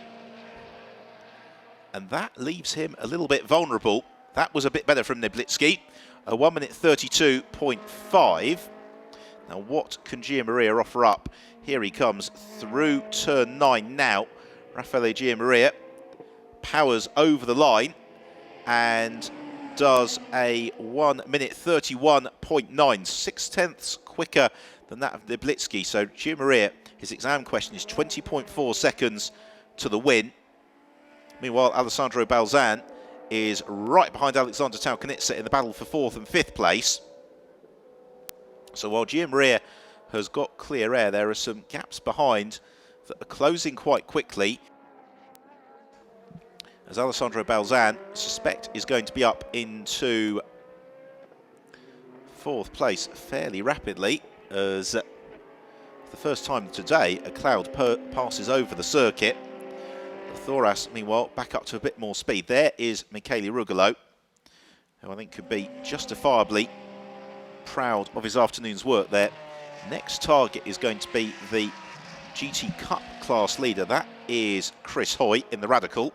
S1: And that leaves him a little bit vulnerable. That was a bit better from Neblitsky, a 1 minute 32.5. Now, what can Gianmaria offer up? Here he comes through turn 9 now. Raffaele Gianmaria powers over the line. And does a 1 minute 31.9, 6/10 quicker than that of Noblitsky. So Gio Maria, his exam question is 20.4 seconds to the win. Meanwhile, Alessandro Balzan is right behind Alexander Taukanitsa in the battle for 4th and 5th place. So while Gio Maria has got clear air, there are some gaps behind that are closing quite quickly, as Alessandro Balzan, I suspect, is going to be up into 4th place fairly rapidly, as for the first time today a cloud passes over the circuit. Thoras, meanwhile, back up to a bit more speed. There is Michele Rugolo, who I think could be justifiably proud of his afternoon's work there. Next target is going to be the GT Cup class leader. That is Chris Hoy in the Radical.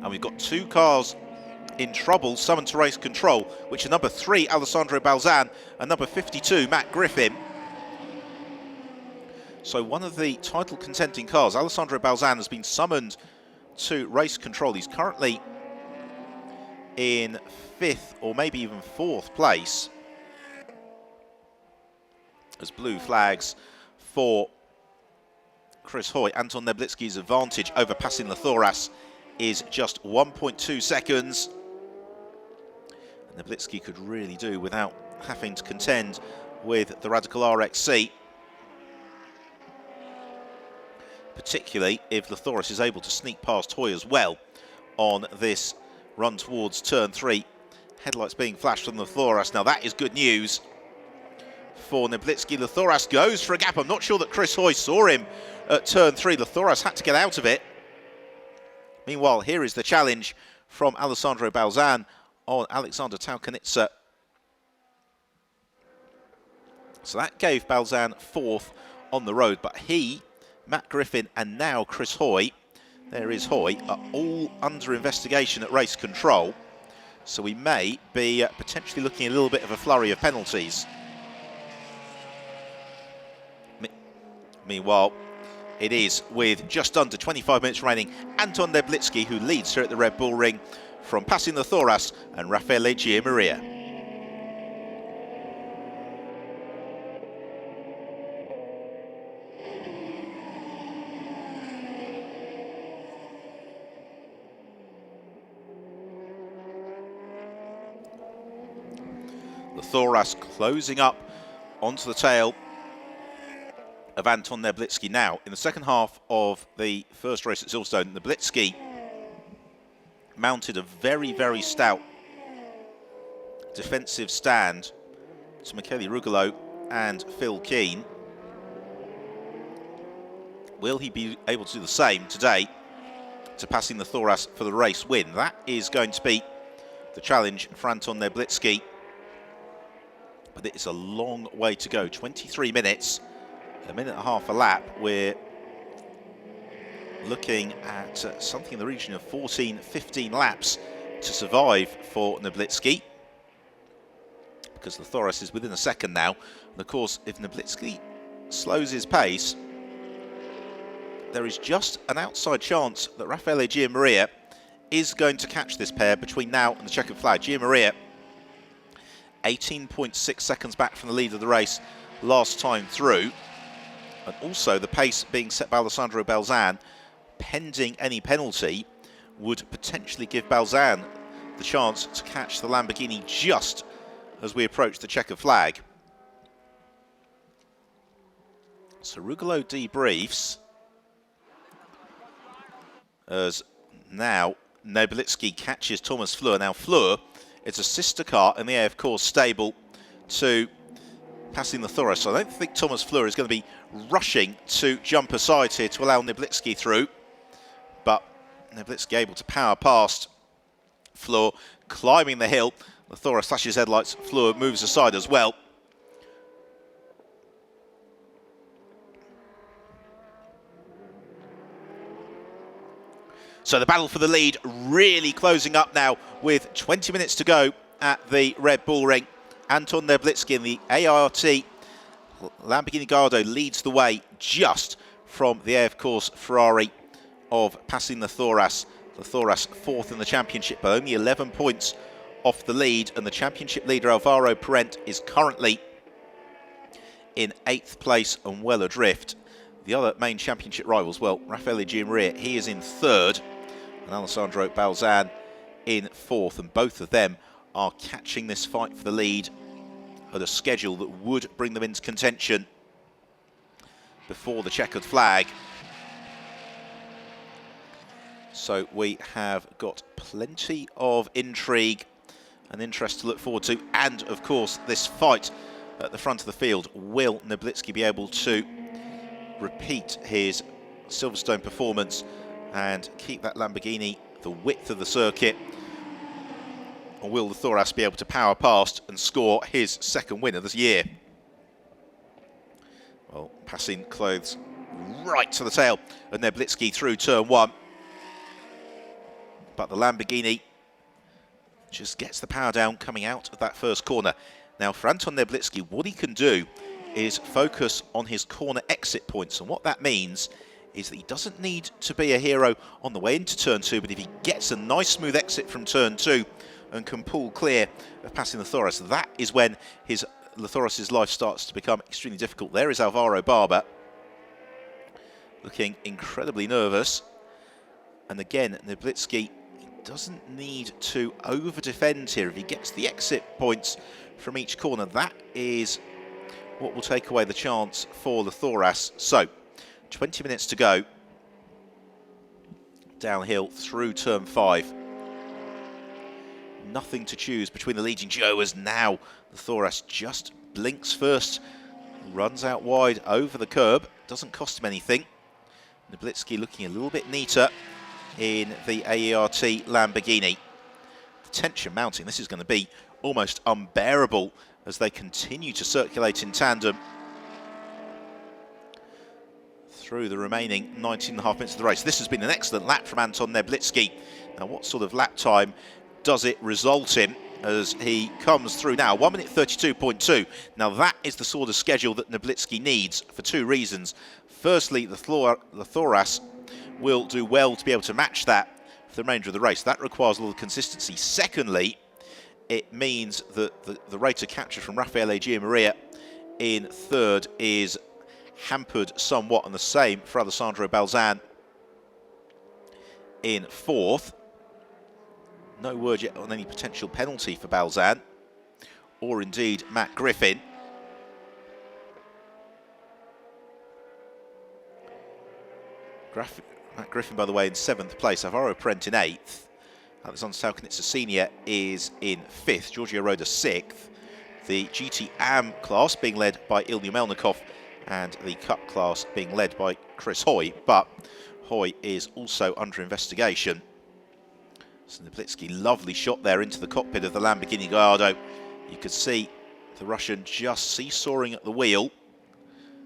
S1: And we've got 2 cars in trouble, summoned to race control, which are number 3, Alessandro Balzan, and number 52, Matt Griffin. So one of the title contending cars, Alessandro Balzan, has been summoned to race control. He's currently in 5th or maybe even 4th place, as blue flags for Chris Hoy. Anton Noblitsky's advantage over passing Thoras is just 1.2 seconds. Noblitsky could really do without having to contend with the Radical RXC, particularly if Thoras is able to sneak past Hoy as well on this run towards turn 3. Headlights being flashed from Thoras. Now that is good news for Noblitsky. Thoras goes for a gap. I'm not sure that Chris Hoy saw him at turn 3. Thoras had to get out of it. Meanwhile, here is the challenge from Alessandro Balzan on Alexander Taukanitsa. So that gave Balzan 4th on the road, but he, Matt Griffin, and now Chris Hoy, there is Hoy, are all under investigation at race control. So we may be potentially looking at a little bit of a flurry of penalties. Meanwhile, it is, with just under 25 minutes remaining, Anton Noblitsky who leads here at the Red Bull Ring from passing Thoras and Raffaele Gio Maria. Thoras closing up onto the tail of Anton Noblitsky. Now, in the second half of the first race at Silverstone, Noblitsky mounted a very, very stout defensive stand to Michele Rugolo and Phil Keane. Will he be able to do the same today to passing Thoras for the race win? That is going to be the challenge for Anton Noblitsky. But it's a long way to go. 23 minutes, a minute and a half a lap. We're looking at something in the region of 14, 15 laps to survive for Noblitsky, because Thoras is within a second now. And of course, if Noblitsky slows his pace, there is just an outside chance that Raffaele Gio Maria is going to catch this pair between now and the checkered flag. Gio Maria 18.6 seconds back from the lead of the race last time through. And also the pace being set by Alessandro Balzan, pending any penalty, would potentially give Balzan the chance to catch the Lamborghini just as we approach the checkered flag. So Rugolo debriefs, as now Noblitsky catches Thomas Fleur. Now Fleur, it's a sister car in the AF Corse stable to passing Thoras. So I don't think Thomas Fleur is going to be rushing to jump aside here to allow Noblitsky through. But Noblitsky able to power past Fleur, climbing the hill. Thoras flashes headlights, Fleur moves aside as well. So the battle for the lead really closing up now with 20 minutes to go at the Red Bull Ring. Anton Noblitsky in the ART Lamborghini Gallardo leads the way just from the A, of course, Ferrari of passing the Thoras. The Thoras fourth in the championship, but only 11 points off the lead, and the championship leader Alvaro Parent is currently in 8th place and well adrift. The other main championship rivals, well, Raffaele Giammaria, he is in 3rd, and Alessandro Balzan in 4th, and both of them are catching this fight for the lead at a schedule that would bring them into contention before the checkered flag. So we have got plenty of intrigue and interest to look forward to, and of course this fight at the front of the field. Will Noblitsky be able to repeat his Silverstone performance and keep that Lamborghini the width of the circuit, or will the Thoras be able to power past and score his 2nd win of this year? Well, passing clothes right to the tail of Noblitsky through turn 1. But the Lamborghini just gets the power down coming out of that first corner. Now for Anton Noblitsky, what he can do is focus on his corner exit points, and what that means is that he doesn't need to be a hero on the way into turn 2, but if he gets a nice smooth exit from turn 2 and can pull clear of passing the Thoras, that is when the Thoras' life starts to become extremely difficult. There is Alvaro Barber looking incredibly nervous, and again Noblitsky doesn't need to over-defend here. If he gets the exit points from each corner, that is what will take away the chance for the Thoras. So, 20 minutes to go. Downhill through turn 5. Nothing to choose between the leading duo, as now the Thoras just blinks first, runs out wide over the curb, doesn't cost him anything. Noblitsky looking a little bit neater in the AERT Lamborghini. The tension mounting. This is going to be almost unbearable as they continue to circulate in tandem through the remaining 19.5 minutes of the race. This has been an excellent lap from Anton Noblitsky. Now, what sort of lap time does it result in as he comes through now? 1 minute 32.2. Now, that is the sort of schedule that Noblitsky needs for 2 reasons. Firstly, the Thoras will do well to be able to match that for the remainder of the race. That requires a little consistency. Secondly, it means that the rate of capture from Raffaele Giammaria in 3rd is hampered somewhat, and the same for Alessandro Balzan in 4th. No word yet on any potential penalty for Balzan, or indeed Matt Griffin. Matt Griffin, by the way, in 7th place. Alvaro Parent in 8th. Alexander Salkanitsa Senior is in 5th. Giorgio Roda 6th. The GT AM class being led by Ilya Melnikov, and the Cup class being led by Chris Hoy. But Hoy is also under investigation. So Noblitsky, lovely shot there into the cockpit of the Lamborghini Gallardo. You could see the Russian just seesawing at the wheel.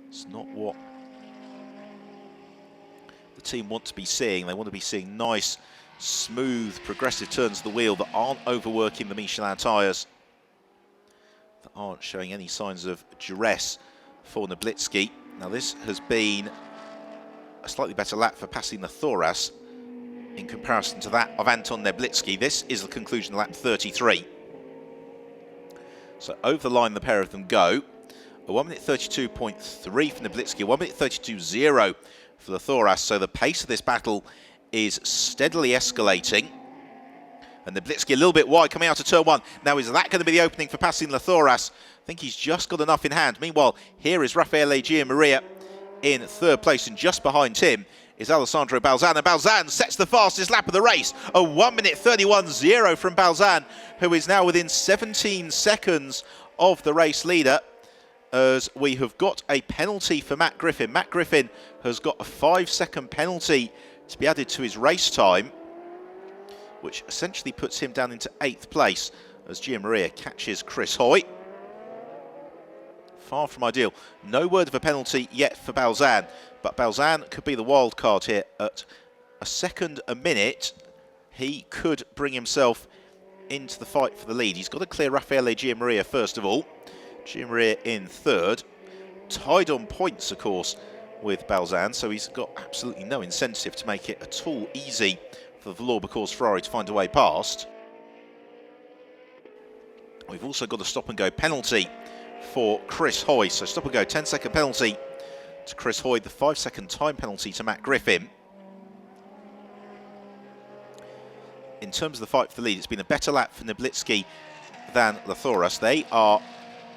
S1: It's not what the team want to be seeing. They want to be seeing nice, smooth, progressive turns of the wheel that aren't overworking the Michelin tyres, that aren't showing any signs of duress for Noblitsky. Now, this has been a slightly better lap for passing the Thoras in comparison to that of Anton Noblitsky. This is the conclusion of lap 33. So over the line the pair of them go. A 1 minute 32.3 for Noblitsky, a 1 minute 32.0 for the Thoras. So the pace of this battle is steadily escalating. And Noblitsky a little bit wide coming out of turn 1. Now, is that going to be the opening for passing the Thoras? I think he's just got enough in hand. Meanwhile, here is Raffaele Giammaria in 3rd place, and just behind him is Alessandro Balzan. And Balzan sets the fastest lap of the race. A 1 minute 31.0 from Balzan, who is now within 17 seconds of the race leader, as we have got a penalty for Matt Griffin. Matt Griffin has got a 5-second penalty to be added to his race time, which essentially puts him down into 8th place as Giammaria catches Chris Hoy. Far from ideal. No word of a penalty yet for Balzan, but Balzan could be the wild card here. At a second a minute, he could bring himself into the fight for the lead. He's got to clear Raffaele Giammaria first of all. Giammaria in 3rd. tied on points, of course, with Balzan, so he's got absolutely no incentive to make it at all easy for the Valour because Ferrari to find a way past. We've also got a stop-and-go penalty for Chris Hoy. So stop-and-go, 10-second penalty to Chris Hoy, the 5-second time penalty to Matt Griffin. In terms of the fight for the lead, it's been a better lap for Niblitsky than Lathoras. They are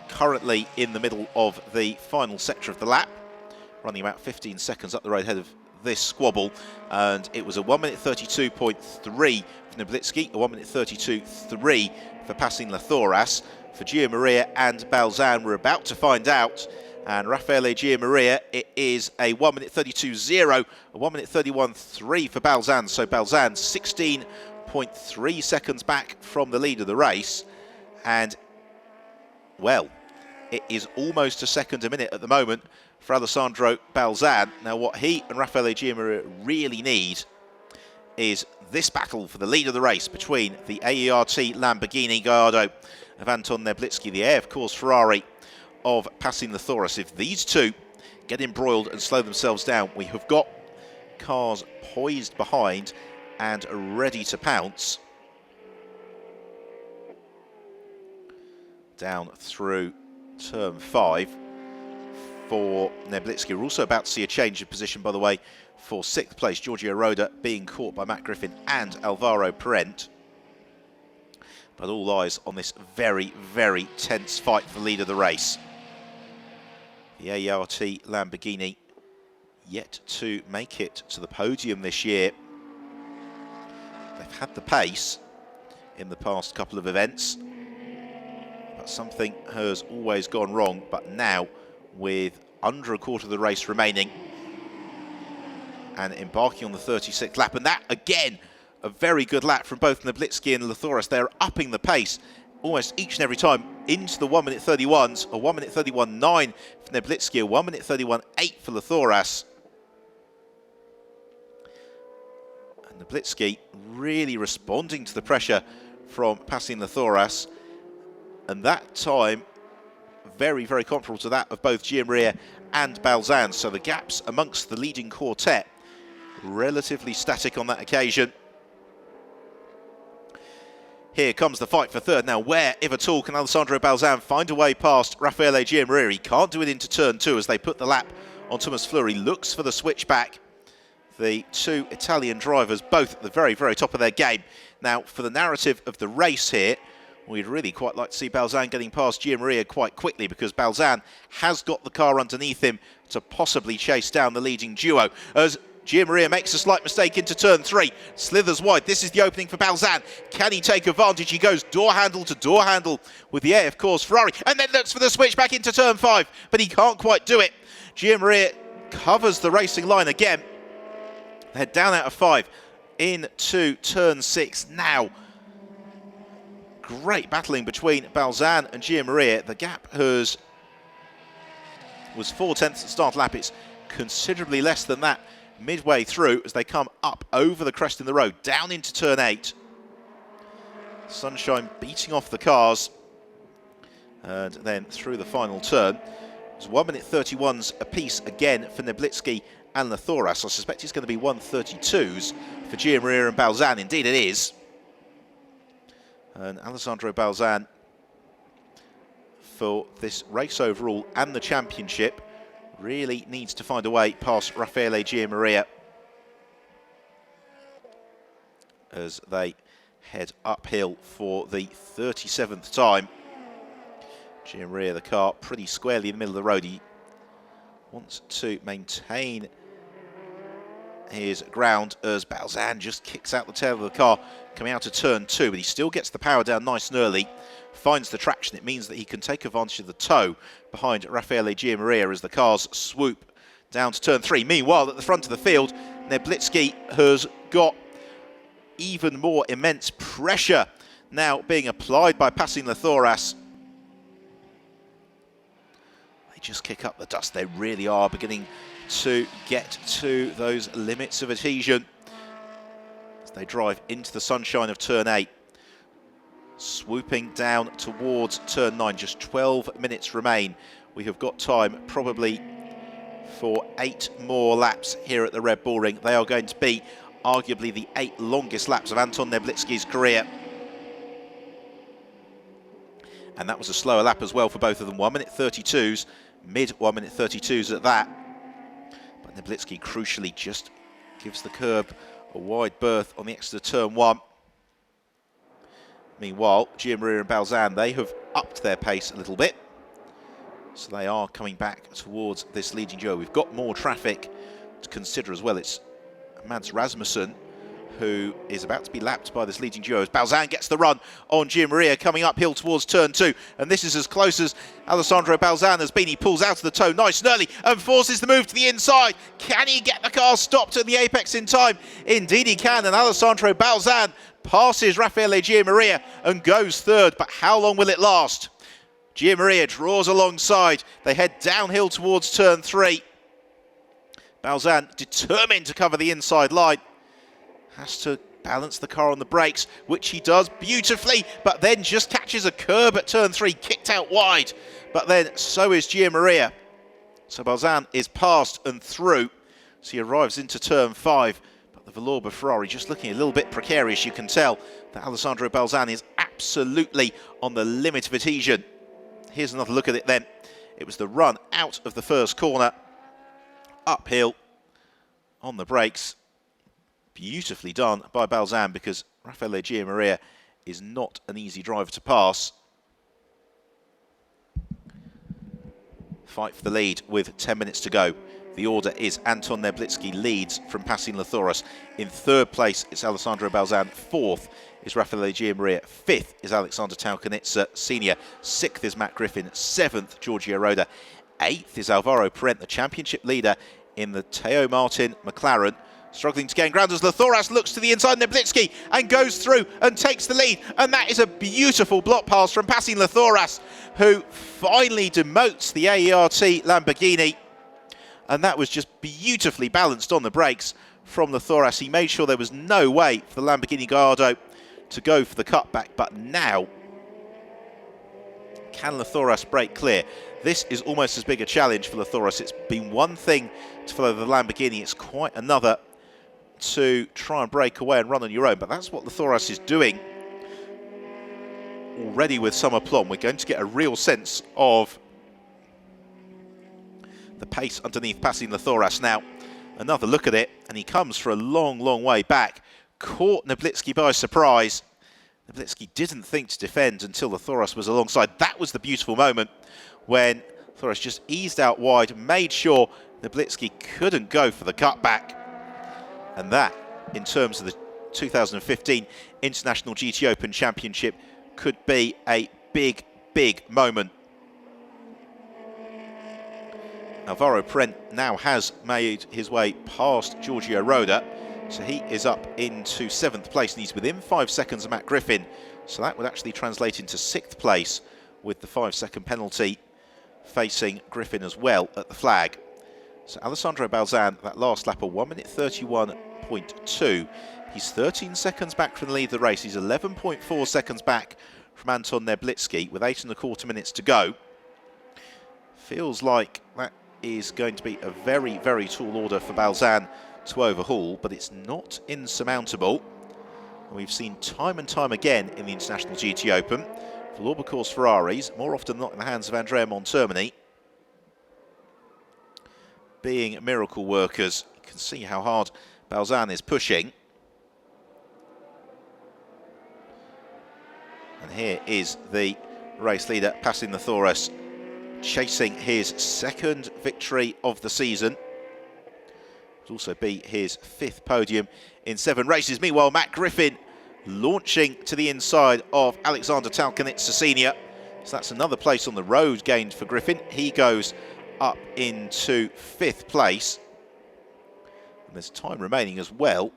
S1: currently in the middle of the final sector of the lap, running about 15 seconds up the road ahead of this squabble, and it was a 1 minute 32.3 for Niblitsky, a 1 minute 32.3 for passing Lathoras. For Gio Maria and Balzan, we're about to find out, and Raffaele Gio Maria, it is a 1 minute 32.0, a 1 minute 31.3 for Balzan, so Balzan 16.3 seconds back from the lead of the race, and well, it is almost a second a minute at the moment for Alessandro Balzan. Now what he and Raffaele Gio Maria really need is this battle for the lead of the race between the AERT Lamborghini Gallardo of Anton Niblitsky, the AF Course Ferrari of Passing Lathoras. If these two get embroiled and slow themselves down, we have got cars poised behind and ready to pounce down through turn 5 for Niblitsky. We're also about to see a change of position, by the way, for 6th place, Giorgio Roda being caught by Matt Griffin and Alvaro Parent. But all eyes on this very, very tense fight for the lead of the race. The AERT Lamborghini yet to make it to the podium this year. They've had the pace in the past couple of events, but something has always gone wrong. But now, with under a quarter of the race remaining and embarking on the 36th lap, and that again a very good lap from both Niblitsky and Lathoras. They're upping the pace almost each and every time into the 1 minute 31s, a 1 minute 31.9 for Niblitsky, a 1 minute 31.8 for Lathoras. And Niblitsky really responding to the pressure from Passing Lathoras, and that time very, very comparable to that of both Gio Maria and Balzan. So the gaps amongst the leading quartet relatively static on that occasion. Here comes the fight for third. Now, where, if at all, can Alessandro Balzan find a way past Raffaele Gio Maria? He can't do it into turn 2 as they put the lap on Thomas Fleury. Looks for the switchback. The two Italian drivers, both at the very, very top of their game. Now, for the narrative of the race here, we'd really quite like to see Balzan getting past Gio Maria quite quickly, because Balzan has got the car underneath him to possibly chase down the leading duo. As Gio Maria makes a slight mistake into turn 3, slithers wide. This is the opening for Balzan. Can he take advantage? He goes door handle to door handle with the AF Course Ferrari, and then looks for the switch back into turn 5, but he can't quite do it. Gio Maria covers the racing line again. They're down out of 5 into turn 6 now. Great battling between Balzan and Gio Maria. The gap was 4/10 at the start lap. It's considerably less than that midway through as they come up over the crest in the road, down into turn 8. Sunshine beating off the cars, and then through the final turn. It's 1 minute 31s apiece again for Niblitsky and Lathoras. I suspect it's going to be 1:32s for Gio Maria and Balzan. Indeed it is. And Alessandro Balzan, for this race overall and the championship, really needs to find a way past Raffaele Gio Maria as they head uphill for the 37th time. Gio Maria, the car pretty squarely in the middle of the road. He wants to maintain his ground as Balzan just kicks out the tail of the car coming out of turn 2, but he still gets the power down nice and early, finds the traction. It means that he can take advantage of the tow behind Raffaele Gio Maria as the cars swoop down to turn 3. Meanwhile, at the front of the field, Niblitsky has got even more immense pressure now being applied by Passing Lathoras. They just kick up the dust. They really are beginning to get to those limits of adhesion as they drive into the sunshine of turn 8. Swooping down towards turn 9, just 12 minutes remain we have got time probably for 8 more laps here at the Red Bull Ring. They are going to be arguably the 8 longest laps of Anton Neblitsky's career. And that was a slower lap as well for both of them. 1 minute 32s, mid 1 minute 32s at that. But Neblitsky crucially just gives the curb a wide berth on the exit of turn 1. Meanwhile, Gianmaria and Balzan, they have upped their pace a little bit. So they are coming back towards this leading duo. We've got more traffic to consider as well. It's Mads Rasmussen who is about to be lapped by this leading duo as Balzan gets the run on Gianmaria coming uphill towards turn 2. And this is as close as Alessandro Balzan has been. He pulls out of the toe nice and early and forces the move to the inside. Can he get the car stopped at the apex in time? Indeed he can, and Alessandro Balzan passes Raffaele Gianmaria and goes third. But how long will it last? Gianmaria draws alongside. They head downhill towards turn 3. Balzan determined to cover the inside line. Has to balance the car on the brakes, which he does beautifully, but then just catches a curb at turn 3, kicked out wide. But then so is Gianmaria. So Balzan is passed and through. So he arrives into turn 5. But the Villorba Ferrari just looking a little bit precarious. You can tell that Alessandro Balzan is absolutely on the limit of adhesion. Here's another look at it then. It was the run out of the first corner, uphill on the brakes. Beautifully done by Balzan, because Raffaele Gianmaria is not an easy driver to pass. Fight for the lead with 10 minutes to go. The order is Anton Neblitsky leads from passing Lathoras. In third place, it's Alessandro Balzan. Fourth is Raffaele Gianmaria. Fifth is Alexander Talkanitsa, senior. Sixth is Matt Griffin. Seventh, Giorgio Roda. Eighth is Alvaro Parent, the championship leader in the Teo Martin McLaren. Struggling to gain ground as Lathoras looks to the inside Neblitsky and goes through and takes the lead. And that is a beautiful block pass from passing Lathoras, who finally demotes the AERT Lamborghini. And that was just beautifully balanced on the brakes from Lathoras. He made sure there was no way for the Lamborghini Gallardo to go for the cutback. But now, can Lathoras break clear? This is almost as big a challenge for Lathoras. It's been one thing to follow the Lamborghini. It's quite another to try and break away and run on your own. But that's what Lathoras is doing already with some aplomb. We're going to get a real sense of the pace underneath passing Lathoras now. Another look at it, and he comes for a long, long way back. Caught Neblitsky by surprise. Neblitsky didn't think to defend until Lathoras was alongside. That was the beautiful moment when Lathoras just eased out wide, made sure Neblitsky couldn't go for the cutback. And that, in terms of the 2015 International GTOpen Championship, could be a big, big moment. Alvaro Parent now has made his way past Giorgio Roda, so he is up into 7th place, and he's within 5 seconds of Matt Griffin. So that would actually translate into 6th place with the 5-second penalty facing Griffin as well at the flag. So Alessandro Balzan, that last lap, 1 minute 31.2. He's 13 seconds back from the lead of the race. He's 11.4 seconds back from Anton Neblitsky with 8.25 minutes to go. Feels like that is going to be a very, very tall order for Balzan to overhaul, but it's not insurmountable. And we've seen time and time again in the International GTOpen, Villorba course Ferraris, more often than not in the hands of Andrea Montermini, being miracle workers. You can see how hard Balzan is pushing. And here is the race leader passing Lathoras, chasing his 2nd victory of the season. It'll also be his 5th podium in 7 races. Meanwhile, Matt Griffin launching to the inside of Alexander Talkanitsa Senior. So that's another place on the road gained for Griffin. He goes up into 5th place. And there's time remaining as well,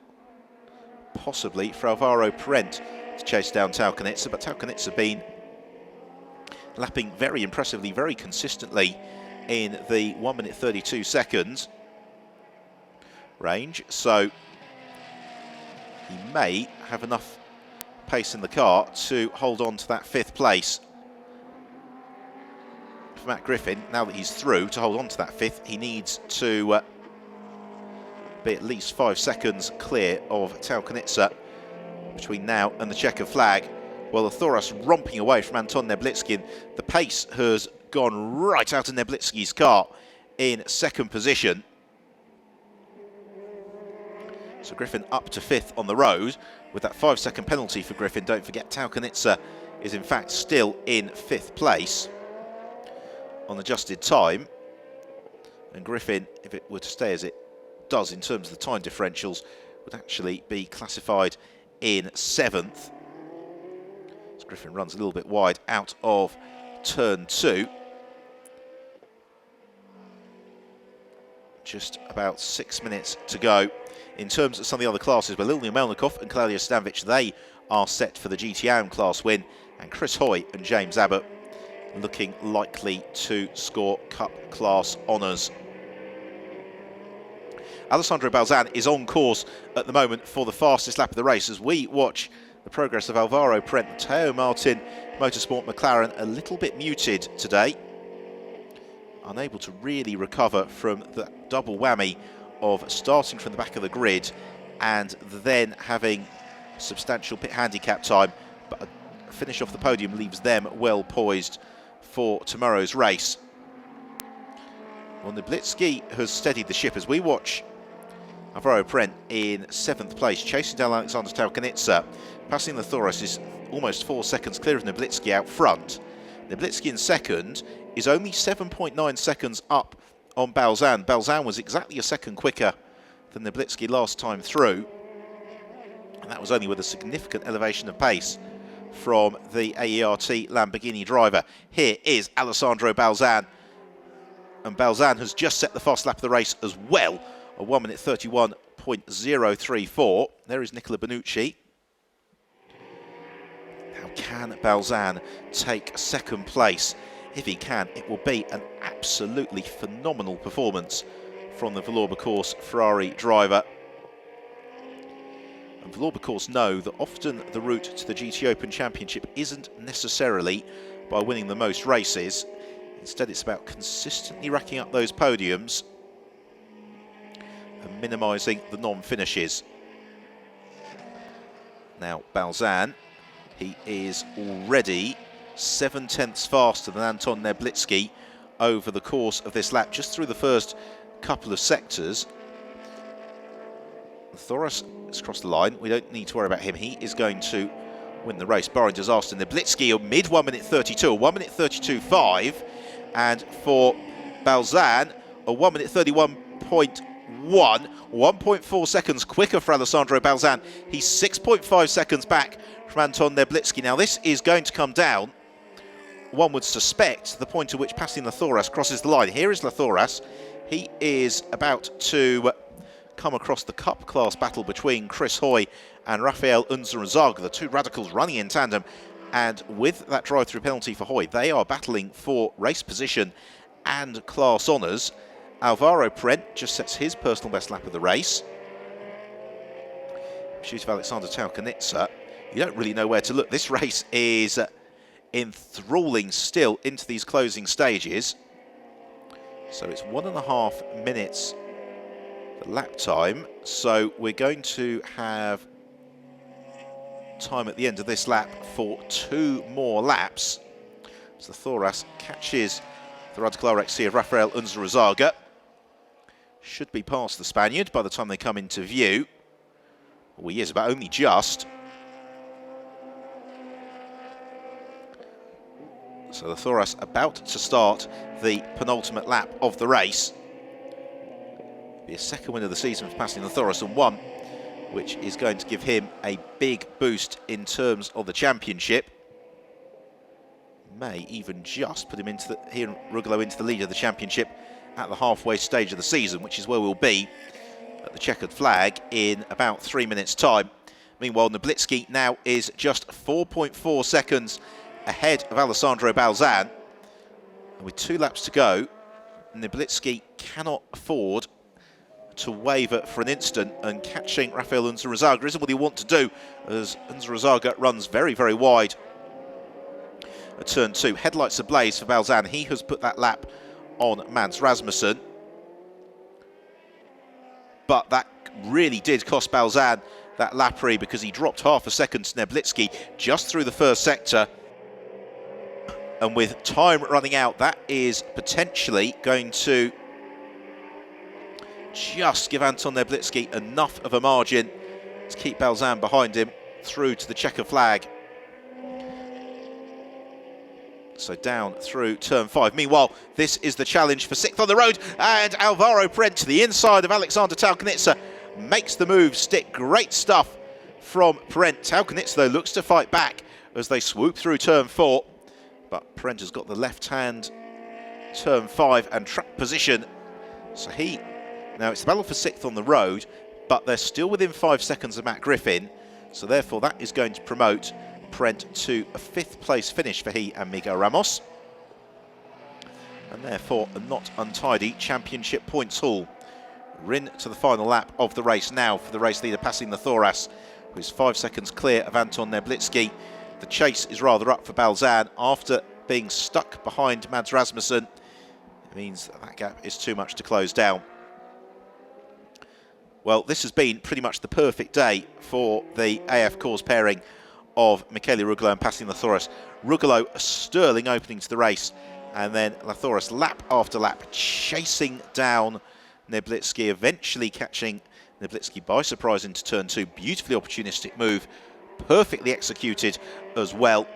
S1: possibly for Alvaro Parent to chase down Talkanitsa, but Talkanitsa been lapping very impressively, very consistently in the 1 minute 32 seconds range, so he may have enough pace in the car to hold on to that 5th place for Matt Griffin, now that he's through, to hold on to that fifth, he needs to be at least 5 seconds clear of Taukanitsa between now and the checkered flag. Well, the Thoras romping away from Anton Neblitsky. The pace has gone right out of Neblitsky's car in second position. So Griffin up to 5th on the road with that 5-second penalty for Griffin. Don't forget, Taukanitsa is in fact still in 5th place on adjusted time. And Griffin, if it were to stay as it does in terms of the time differentials, would actually be classified in 7th. So Griffin runs a little bit wide out of turn 2. Just about 6 minutes to go. In terms of some of the other classes, but Lilya Melnikov and Claudia Stanvich, they are set for the GTOpen class win, and Chris Hoy and James Abbott looking likely to score Cup class honours. Alessandro Balzan is on course at the moment for the fastest lap of the race as we watch the progress of Alvaro Prent. Matteo Martin Motorsport McLaren a little bit muted today, unable to really recover from the double whammy of starting from the back of the grid and then having substantial pit handicap time, but a finish off the podium leaves them well poised for tomorrow's race. Well, Neblitsky has steadied the ship as we watch Alvaro Prent in 7th place, chasing down Alexander Taukanitsa. Passing the Thoras is almost 4 seconds clear of Neblitsky out front. Neblitsky in second is only 7.9 seconds up on Balzan. Balzan was exactly a second quicker than Neblitsky last time through, and that was only with a significant elevation of pace from the AERT Lamborghini driver. Here is Alessandro Balzan, and Balzan has just set the fast lap of the race as well, a 1 minute 31.034. There is Nicola Bonucci. Now, can Balzan take second place? If he can, it will be an absolutely phenomenal performance from the Valour Course Ferrari driver. And Valour Course know that often the route to the GTOpen Championship isn't necessarily by winning the most races. Instead, it's about consistently racking up those podiums and minimising the non-finishes. Now, Balzan, he is already 7/10 faster than Anton Neblitsky over the course of this lap, just through the first couple of sectors. Thoras has crossed the line. We don't need to worry about him. He is going to win the race, barring disaster. Neblitsky a mid 1 minute 32, a 1 minute 32.5. And for Balzan, a 1 minute 31.1, 1.4 seconds quicker for Alessandro Balzan. He's 6.5 seconds back from Anton Neblitsky. Now, this is going to come down, one would suspect, the point at which Pastin Lathoras crosses the line. Here is Lathoras. He is about to come across the Cup class battle between Chris Hoy and Rafael Unzarazaga, the two radicals running in tandem. And with that drive-through penalty for Hoy, they are battling for race position and class honours. Alvaro Prent just sets his personal best lap of the race. Pursuit of Alexander Taukanitsa. You don't really know where to look. This race is enthralling still into these closing stages. So it's 1.5 minutes for lap time. So we're going to have time at the end of this lap for 2 more laps. So the Thoras catches the Radical RXC of Rafael Unzarazaga. Should be past the Spaniard by the time they come into view. Well, he is, but only just. So the Thoras about to start the penultimate lap of the race. Be a second win of the season for Pastin Lathoras, and one which is going to give him a big boost in terms of the championship. May even just put him into the, here Rugolo into the lead of the championship at the halfway stage of the season, which is where we'll be at the checkered flag in about 3 minutes' time. Meanwhile, Neblitsky now is just 4.4 seconds ahead of Alessandro Balzan. And with 2 laps to go, Neblitsky cannot afford to waver for an instant, and catching Rafael Unzarazaga isn't what he wants to do, as Unzarazaga runs very, very wide at turn 2. Headlights ablaze for Balzan. He has put that lap on Mads Rasmussen. But that really did cost Balzan that lappery because he dropped half a second to Neblitsky just through the first sector. And with time running out, that is potentially going to just give Anton Neblitsky enough of a margin to keep Balzan behind him through to the checker flag. So down through turn 5. Meanwhile, this is the challenge for 6th on the road, and Alvaro Prent to the inside of Alexander Taukanitsa makes the move stick. Great stuff from Prent. Taukanitsa, though, looks to fight back as they swoop through turn 4. But Prent has got the left hand turn 5 and track position. So now it's the battle for 6th on the road, but they're still within 5 seconds of Matt Griffin. So therefore that is going to promote Prent to a 5th place finish for he and Miguel Ramos. And therefore a not untidy championship points haul. We're into the final lap of the race now for the race leader passing the Thoras, who's 5 seconds clear of Anton Neblitsky. The chase is rather up for Balzan after being stuck behind Mads Rasmussen. It means that gap is too much to close down. Well, this has been pretty much the perfect day for the AF Course pairing of Michele Rugolo and passing the Thoras. Rugolo a sterling opening to the race, and then Lathoras lap after lap chasing down Neblitsky, eventually catching Neblitsky by surprise into turn 2. Beautifully opportunistic move, perfectly executed as well.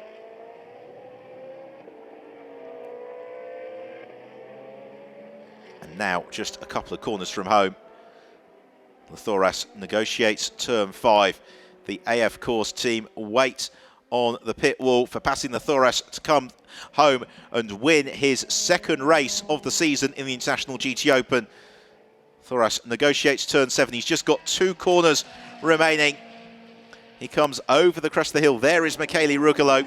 S1: And now just a couple of corners from home, Lathoras negotiates turn 5. The AF Course team wait on the pit wall for passing the Thoras to come home and win his 2nd race of the season in the International GT Open. Thoras negotiates turn 7. He's just got 2 corners remaining. He comes over the crest of the hill. There is Michele Rugolo.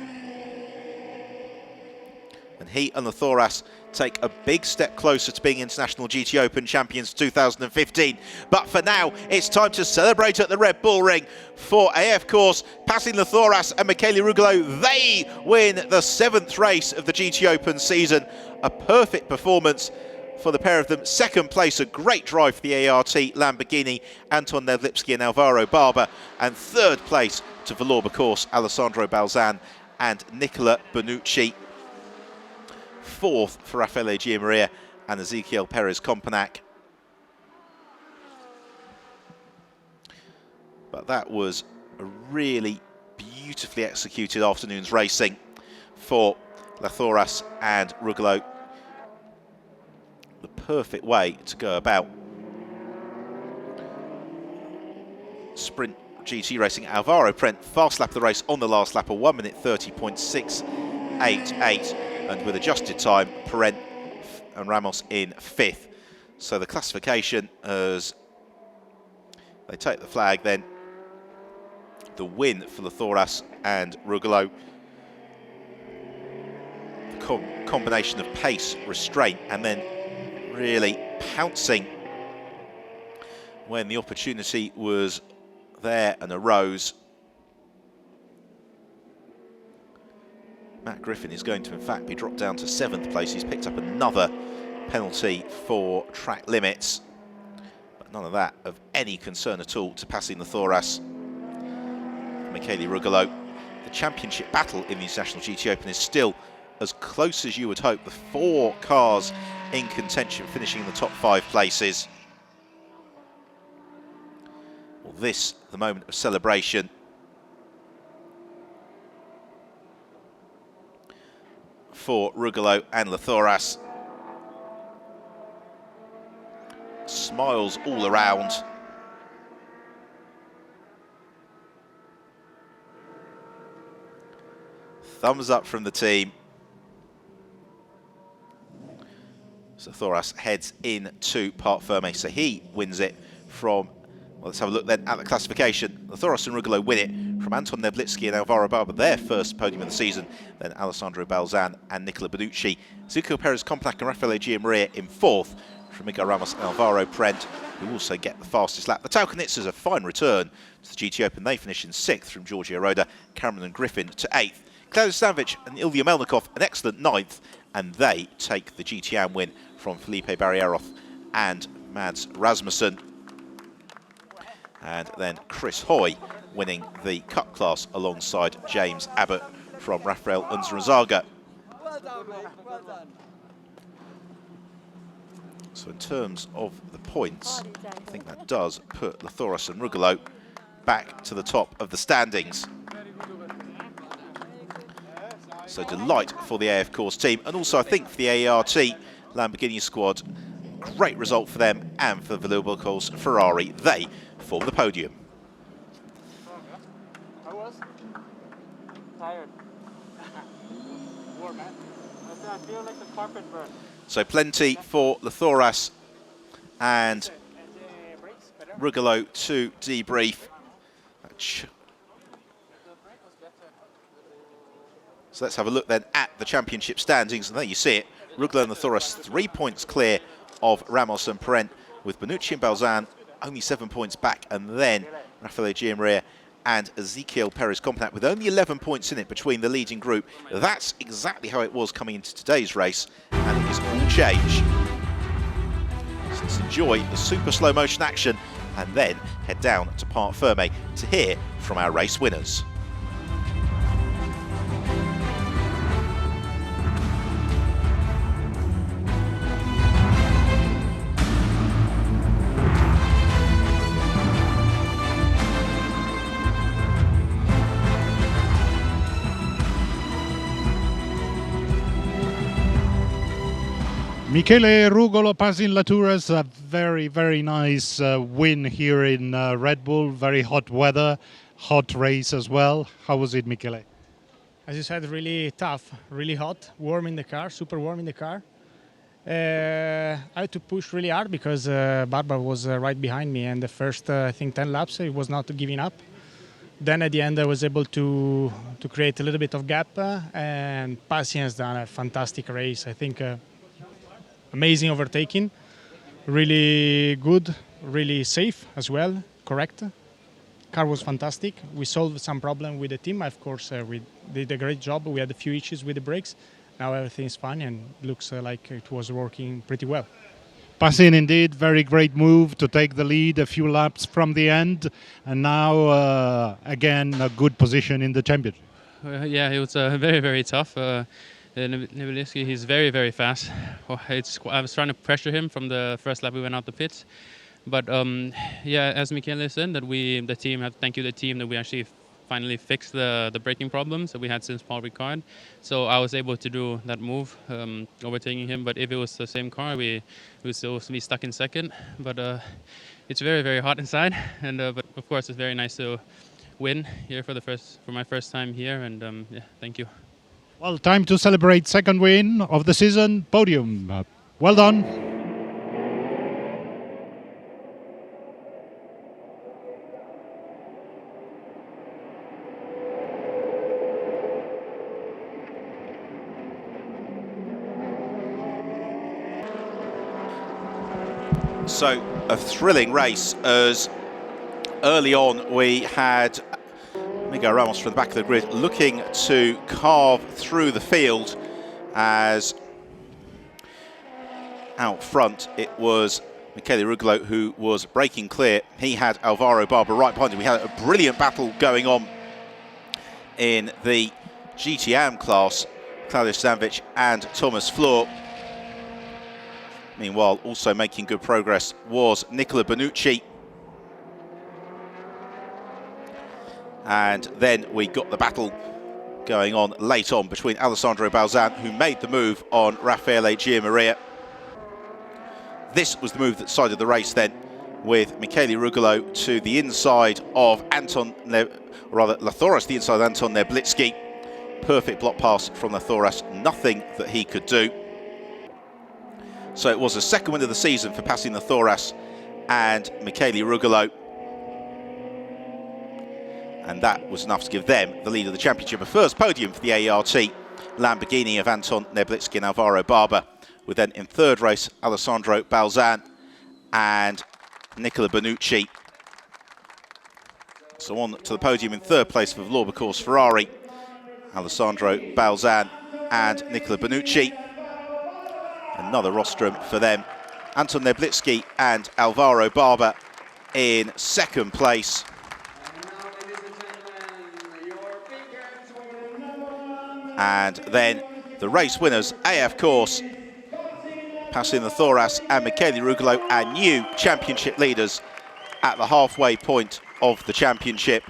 S1: And he and the Thoras take a big step closer to being International GT Open champions 2015. But for now, it's time to celebrate at the Red Bull Ring for AF Course, passing the Thoras and Michele Rugolo. They win the 7th race of the GT Open season. A perfect performance for the pair of them. 2nd place, a great drive for the ART Lamborghini, Anton Neblitsky and Alvaro Barber. And 3rd place to Valour Course, Alessandro Balzan and Nicola Bonucci. 4th for Raffaele Gianmaria and Ezequiel Perez Componac. But that was a really beautifully executed afternoon's racing for Lathoras and Rugolo. The perfect way to go about sprint GT racing. Alvaro Prent fast lap of the race on the last lap, a 1 minute 30.688. And with adjusted time, Prent and Ramos in 5th. So the classification, as they take the flag, then the win for Lathoras and Rugolo. The combination of pace, restraint, and then really pouncing when the opportunity was there and arose. Matt Griffin is going to, in fact, be dropped down to 7th place. He's picked up another penalty for track limits, but none of that of any concern at all to passing the Thoras. Michele Rugolo. The championship battle in the International GT Open is still as close as you would hope. The 4 cars in contention finishing in the top 5 places. Well, this, the moment of celebration. For Rugolo and Lathoras. Smiles all around. Thumbs up from the team. So Thoras heads into Parc Ferme, so he wins it from, well, let's have a look then at the classification. The Thoras and Rugolo win it from Anton Neblitsky and Alvaro Barber, their first podium of the season. Then Alessandro Balzan and Nicola Bonucci. Ezequiel Perez Componac and Raffaele Gianmaria in 4th from Miguel Ramos and Alvaro Prent, who also get the fastest lap. The Taukanitsas a fine return to the GT Open. They finish in 6th from Giorgio Roda, Cameron and Griffin to 8th. Klaus Stankovic and Ilya Melnikov an excellent ninth, and they take the GTOpen win from Felipe Barrieroth and Mads Rasmussen. And then Chris Hoy winning the cup class alongside James Abbott from Rafael Unzurazaga.
S2: Well done, mate. Well done.
S1: So in terms of the points, I think that does put Lathoras and Rugolo back to the top of the standings. So delight for the AF Course team, and also I think for the AERT Lamborghini squad. Great result for them and for the Villiers Ferrari. They form the podium.
S3: I was tired. Warm, man. I feel like the carpet burn.
S1: So plenty for Lathoras and Rugolo to debrief. So let's have a look then at the championship standings, and there you see it. Rugolo and Lathoras 3 points clear of Ramos and Perent, with Bonucci and Balzan only 7 points back, and then Rafael Gianmaria and Ezequiel Perez-Companac with only 11 points in it between the leading group. That's exactly how it was coming into today's race, and it is all change. So let's enjoy the super slow motion action and then head down to Parc Fermé to hear from our race winners.
S4: Michele Rugolo passing Lathoras, a very, very nice win here in Red Bull. Very hot weather, hot race as well. How was it, Michele?
S5: As you said, really tough, really hot, warm in the car, super warm in the car. I had to push really hard because Barbara was right behind me, and the first, I think, 10 laps, it was not giving up. Then at the end, I was able to create a little bit of gap, and Pasi has done a fantastic race. I think amazing overtaking, really good, really safe as well, correct. Car was fantastic. We solved some problem with the team. Of course, we did a great job. We had a few issues with the brakes. Now everything is fine and looks like it was working pretty well.
S4: Passing indeed, very great move to take the lead a few laps from the end, and now again a good position in the championship.
S6: Yeah, it was very, very tough. Nibaliski, he's very, very fast. I was trying to pressure him from the first lap we went out the pits. But yeah, as Michele said, that the team, have to thank you the team, that we actually finally fixed the braking problems that we had since Paul Ricard. So I was able to do that move, overtaking him. But if it was the same car, we would still be stuck in second. But it's very, very hot inside. And but of course, it's very nice to win here for my first time here. And yeah, thank you.
S4: Well, time to celebrate second win of the season, podium. Well done.
S1: So a thrilling race, as early on we had Miguel Ramos from the back of the grid looking to carve through the field, as out front it was Michele Rugolo who was breaking clear. He had Alvaro Barber right behind him. We had a brilliant battle going on in the GTOpen class, Klaus Stankovic and Thomas Flor. Meanwhile, also making good progress was Nicola Bonucci. And then we got the battle going on late on between Alessandro Balzan, who made the move on Raffaele Gianmaria. This was the move that decided the race then, with Michele Rugolo to the inside of Lathoras, the inside of Anton Neblitsky. Perfect block pass from Lathoras, nothing that he could do. So it was a second win of the season for passing Lathoras and Michele Rugolo. And that was enough to give them the lead of the championship. A first podium for the AERT Lamborghini of Anton Neblitsky and Alvaro Barber, with then in third race Alessandro Balzan and Nicola Bonucci. So on to the podium in third place for Villiers Ferrari. Alessandro Balzan and Nicola Bonucci. Another rostrum for them. Anton Neblitsky and Alvaro Barber in second place. And then the race winners, AF Course, Passing the Thoras and Michele Rugolo, and new championship leaders at the halfway point of the championship.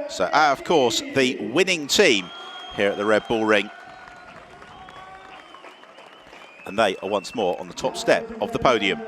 S1: So AF Course, the winning team here at the Red Bull Ring. And they are once more on the top step of the podium.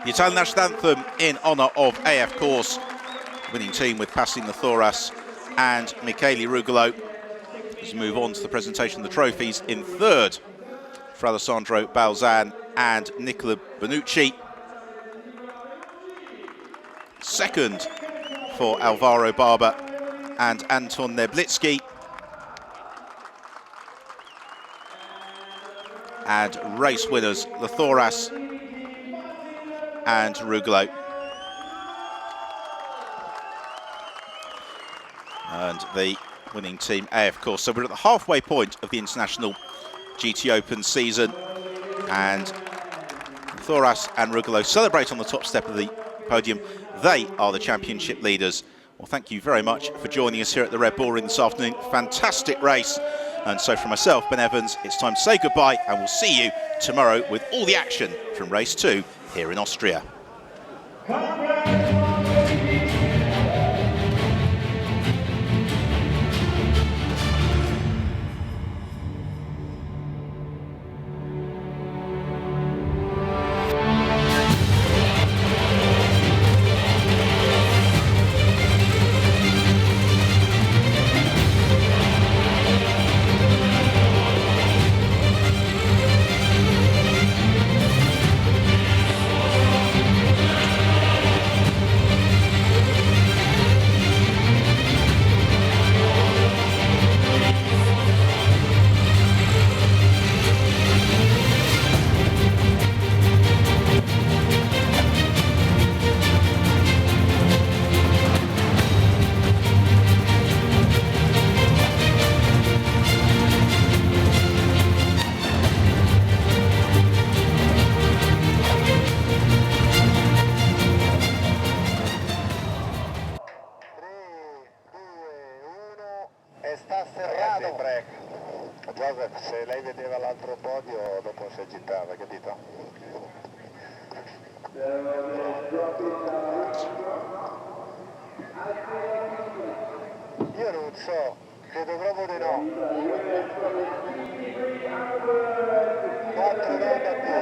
S1: The Italian national anthem in honour of AF Course, winning team with Passing the Thoras and Michele Rugolo. As we move on to the presentation of the trophies, in third for Alessandro Balzan and Nicola Bonucci. Second for Alvaro Barber and Anton Neblitsky. And race winners, the Thoras and Rugolo. And the winning team, AF Course. So we're at the halfway point of the international GTOpen season, and Thoras and Rugolo celebrate on the top step of the podium. They are the championship leaders. Well, thank you very much for joining us here at the Red Bull Ring this afternoon. Fantastic race. And so from myself, Ben Evans, it's time to say goodbye, and we'll see you tomorrow with all the action from race 2 here in Austria.
S7: Sta serrato il break. Joseph, se lei vedeva l'altro podio dopo si agitava, capito? Io non so, credo proprio di no. 4 ronde a più.